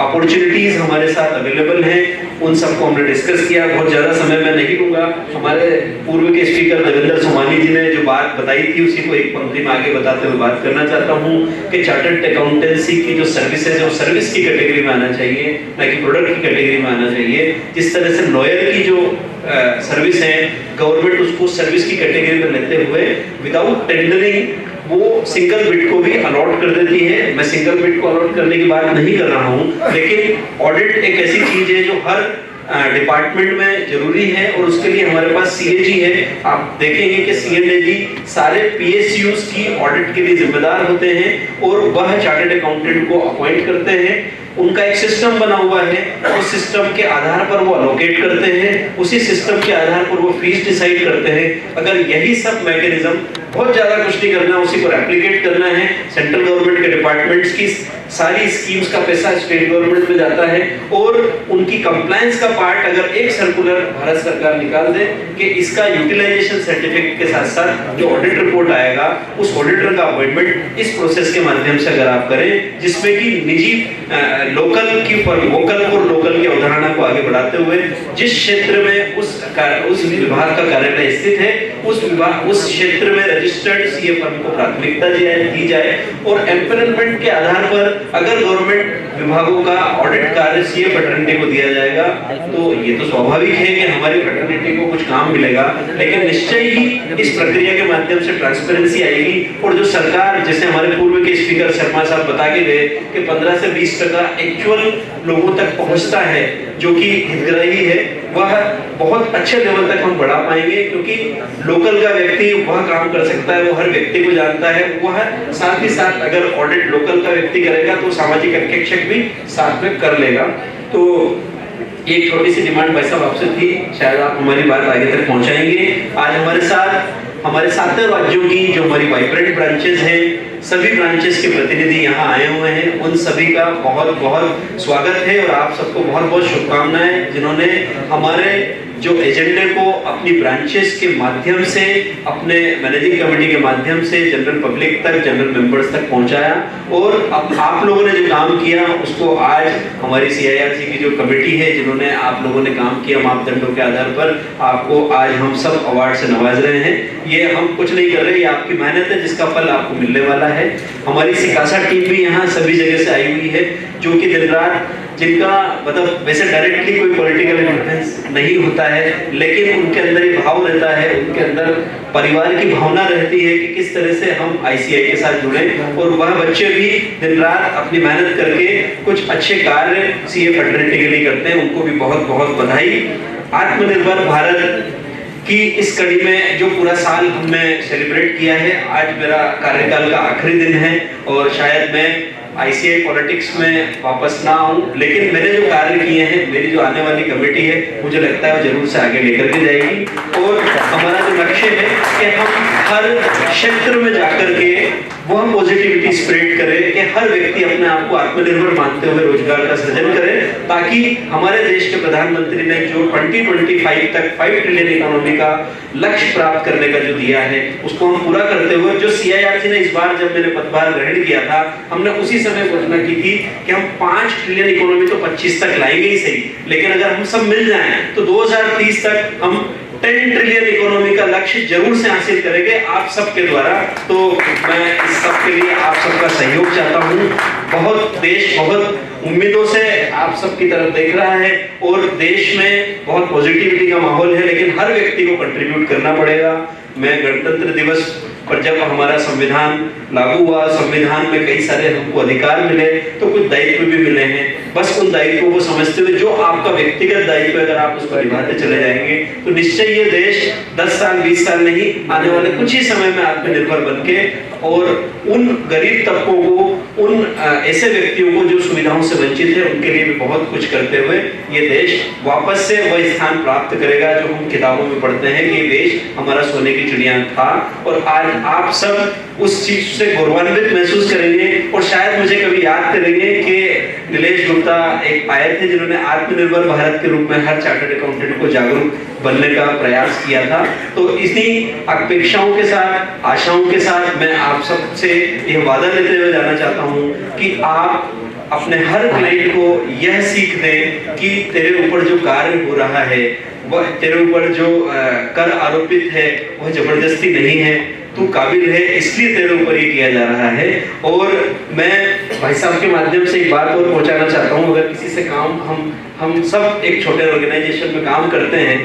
अपॉर्चुनिटीज हमारे साथ अवेलेबल हैं, उन सबको हमने डिस्कस किया। बहुत ज़्यादा समय मैं नहीं लूँगा। हमारे पूर्व के स्पीकर देवेंद्र सोमानी जी ने जो बात बताई थी उसी को एक पंक्ति में आगे बताते हुए बात करना चाहता हूँ कि चार्टर्ड अकाउंटेंसी की जो सर्विसेज है वो सर्विस की कैटेगरी में आना चाहिए, न कि प्रोडक्ट की कैटेगरी में आना चाहिए। जिस तरह से लॉयर की जो सर्विस है, गवर्नमेंट उसको सर्विस की कैटेगरी में लेते हुए विदाउट टेंडरिंग वो सिंगल बिड को भी अलॉट कर देती है। मैं सिंगल बिड को अलॉट करने की बात नहीं कर रहा हूँ, लेकिन ऑडिट एक ऐसी चीज है जो हर डिपार्टमेंट में जरूरी है और उसके लिए हमारे पास सीएजी है। आप देखेंगे कि सीएनएजी सारे पीएसयूज की ऑडिट के लिए जिम्मेदार होते हैं और वह चार्टर्ड अकाउंटेंट को अपॉइंट करते हैं। उनका एक सिस्टम बना हुआ है, उस सिस्टम के आधार पर वो अलोकेट करते हैं, उसी सिस्टम के आधार पर वो फीस डिसाइड करते हैं। अगर यही सब मैकेनिज्म, बहुत ज्यादा कुछ नहीं करना, उसी को रेप्लिकेट करना है। सेंट्रल गवर्नमेंट के डिपार्टमेंट्स की सारी स्कीम्स का पैसा स्टेट गवर्नमेंट में जाता है और उनकी कंप्लायंस का पार्ट अगर एक सर्कुलर भारत सरकार निकाल दे कि इसका यूटिलाइजेशन सर्टिफिकेट के साथ साथ जो ऑडिट रिपोर्ट आएगा उस ऑडिटर का अपॉइंटमेंट इस प्रोसेस के माध्यम से अगर आप करें, जिसमें कि निजी लोकल की वोकल और लोकल की अवधारणा को आगे बढ़ाते हुए जिस क्षेत्र में उस विभाग का कार्यालय स्थित है उस क्षेत्र में रजिस्टर्ड सीए फर्म को प्राथमिकता दी जाए और एम्पैनलमेंट के आधार पर अगर गवर्नमेंट विभागों का ऑडिट कार्य सीए फ्रेटर्निटी को दिया जाएगा तो ये तो स्वाभाविक है कि हमारी फ्रेटर्निटी को कुछ काम मिलेगा, लेकिन निश्चय ही इस प्रक्रिया के माध्यम से ट्रांसपेरेंसी आएगी और जो सरकार, जैसे हमारे पूर्व के स्पीकर शर्मा साहब बता के गए कि 15 से 20% एक्चुअल लोगों तक पहुंचता है जो कि हितग्राही है, वह बहुत अच्छे लेवल तक हम बढ़ा पाएंगे क्योंकि लोकल का व्यक्ति वह काम कर सकता है, वो हर व्यक्ति को जानता है, वह साथ ही साथ अगर ऑडिट लोकल का व्यक्ति करेगा तो सामाजिक अंकेक्षक भी साथ में कर लेगा। तो एक छोटी सी डिमांड भाई साहब आपसे थी, शायद आप हमारी बात आगे तक पहुंचाएंगे। आज हमारे साथ हमारे 7 राज्यों की जो हमारी वाइब्रेंट ब्रांचेस हैं, सभी ब्रांचेस के प्रतिनिधि यहाँ आए हुए हैं, उन सभी का बहुत बहुत स्वागत है और आप सबको बहुत बहुत शुभकामनाएं जिन्होंने हमारे जो एजेंडे को अपनी ब्रांचेस के माध्यम से, अपने मैनेजिंग कमेटी के माध्यम से जनरल पब्लिक तक, जनरल मेंबर्स तक पहुंचाया और अब आप लोगों ने जो काम किया उसको आज हमारी CIRC की जो कमेटी है जिन्होंने आप लोगों ने काम किया मापदंडों के आधार पर, आपको आज हम सब अवार्ड से नवाज रहे हैं। ये हम कुछ नहीं कर रहे, ये आपकी मेहनत है जिसका फल आपको मिलने वाला है। हमारी सिकासा टीम भी यहाँ सभी जगह से आई हुई है जो कि दिन रात जिनका मतलब वैसे डायरेक्टली कोई पॉलिटिकल इन्फ्लुएंस नहीं होता है, लेकिन उनके अंदर ये भाव रहता है, उनके अंदर परिवार की भावना रहती है कि किस तरह से हम ICI के साथ जुड़े, और वह बच्चे भी दिन रात अपनी मेहनत करके कुछ अच्छे कार्य CA फैटर्निटी के लिए करते हैं। उनको भी बहुत बहुत बधाई। आत्मनिर्भर भारत कि इस कड़ी में जो पूरा साल हमने सेलिब्रेट किया है, आज मेरा कार्यकाल का आखिरी दिन है और शायद मैं ICI पॉलिटिक्स में वापस ना आऊं, लेकिन मैंने जो कार्य किए हैं, मेरी जो आने वाली कमेटी है, मुझे लगता है वो जरूर से आगे लेकर के जाएगी। और हमारा जो लक्ष्य है कि हम हर क्षेत्र में जाकर के वह पॉजिटिविटी स्प्रेड करें कि हर व्यक्ति अपने आप को आत्मनिर्भर मानते हुए रोजगार का सृजन करे, ताकि हमारे देश के प्रधानमंत्री ने जो 2025 तक 5 ट्रिलियन इकोनॉमी का लक्ष्य प्राप्त करने का जो दिया है, उसको हम पूरा करते हुए, जो CIRC ने इस बार जब मैंने पदभार ग्रहण किया था, हमने उसी समय घोषणा की थी कि हम 5 ट्रिलियन इकोनॉमी तो 25 तक लाएंगे ही सही, लेकिन अगर हम सब मिल जाएं तो 2030 तक हम 10 ट्रिलियन इकोनॉमी का लक्ष्य जरूर से हासिल करेंगे आप सबके द्वारा। तो मैं इस सब के लिए आप सबका सहयोग चाहता हूँ। बहुत देश बहुत उम्मीदों से आप सबकी तरफ देख रहा है और देश में बहुत पॉजिटिविटी का माहौल है, लेकिन हर व्यक्ति को कंट्रीब्यूट करना पड़ेगा। मैं गणतंत्र दिवस पर जब हमारा संविधान लागू हुआ, संविधान में कई सारे हमको अधिकार मिले, तो कुछ दायित्व भी मिले हैं। बस उन दायित्वों को समझते हुए जो आपका व्यक्तिगत दायित्व है, अगर आप उसको निभाते चले जाएंगे तो निश्चय ये देश 10 साल 20 साल नहीं, आने वाले कुछ ही समय में आत्मनिर्भर बनके और उन गरीब तबकों को, उन ऐसे व्यक्तियों को जो सुविधाओं से वंचित है, उनके लिए भी बहुत कुछ करते हुए ये देश वापस से वह स्थान प्राप्त करेगा जो हम किताबों में पढ़ते हैं कि ये देश हमारा सोने की चिड़िया था। और आज आप सब उस चीज से गौरवान्वित महसूस करेंगे और शायद मुझे कभी याद करेंगे कि नीलेश गुप्ता एक आए थे जिन्होंने आत्मनिर्भर भारत के रूप में हर चार्टर्ड अकाउंटेंट को जागरूक बनने का प्रयास किया था। तो इन्हीं अपेक्षाओं के साथ, आशाओं के साथ मैं आप सबसे यह वादा लेते हुए जाना चाहता हूं कि आप अपने हर क्लाइंट को यह सीख दें कि तेरे ऊपर जो कार्य हो रहा है, वह तेरे ऊपर जो कर आरोपित है, वह जबरदस्ती नहीं है, तू काबिल है, इसलिए तेरे ऊपर ये किया जा रहा है। और मैं भाई साहब के माध्यम से एक बात और पहुंचाना चाहता हूं, अगर किसी से काम हम सब एक छोटे ऑर्गेनाइजेशन में काम करते हैं,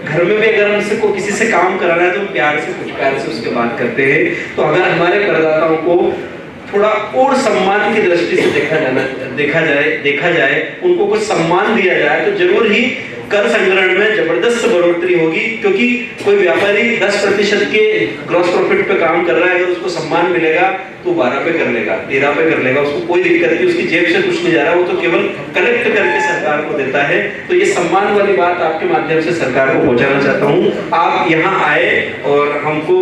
घर में भी अगर हमसे को किसी से काम कराना है तो प्यार से, कुछ प्यार से उसके बात करते हैं। तो अगर हमारे करदाताओं को थोड़ा और सम्मान की दृष्टि से देखा जाए, उनको कुछ सम्मान दिया जाए, तो जरूर ही कर संग्रहण में जबरदस्त बढ़ोतरी होगी। क्योंकि कोई व्यापारी 10% के ग्रॉस प्रॉफिट पे काम कर रहा है, अगर उसको सम्मान मिलेगा तो 12 पे कर लेगा, 13 पे कर लेगा, उसको कोई दिक्कत नहीं, उसकी जेब से कुछ नहीं जा रहा, वो तो केवल कलेक्ट करके सरकार को देता है। तो ये सम्मान वाली बात आपके माध्यम से सरकार को पहुंचाना चाहता हूँ। आप यहाँ आए और हमको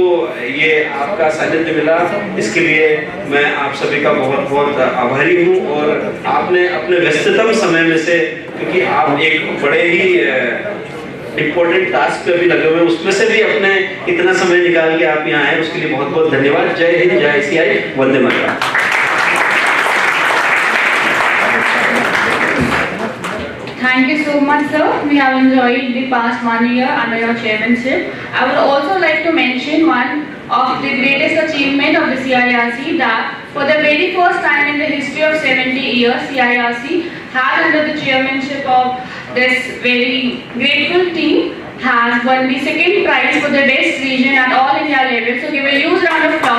ये आपका सानिध्य मिला, इसके लिए मैं आप सभी का बहुत बहुत आभारी हूँ। और आपने अपने व्यस्ततम समय में से, क्योंकि आप एक बड़े ही इम्पोर्टेंट टास्क पे भी लगे हुए, उसमें से भी अपने इतना समय निकाल के आप यहाँ आए, उसके लिए बहुत बहुत धन्यवाद। जय हिंद, जय ICI, Vande Mataram. Thank you so much, sir. We have enjoyed the past 1 year under your chairmanship. I would also like to mention one of the greatest achievement of the CIRC, that for the very first time in the history of 70 years, CIRC had under the chairmanship of this very grateful team has won the second prize for the best region at all India level. So give a huge round of applause.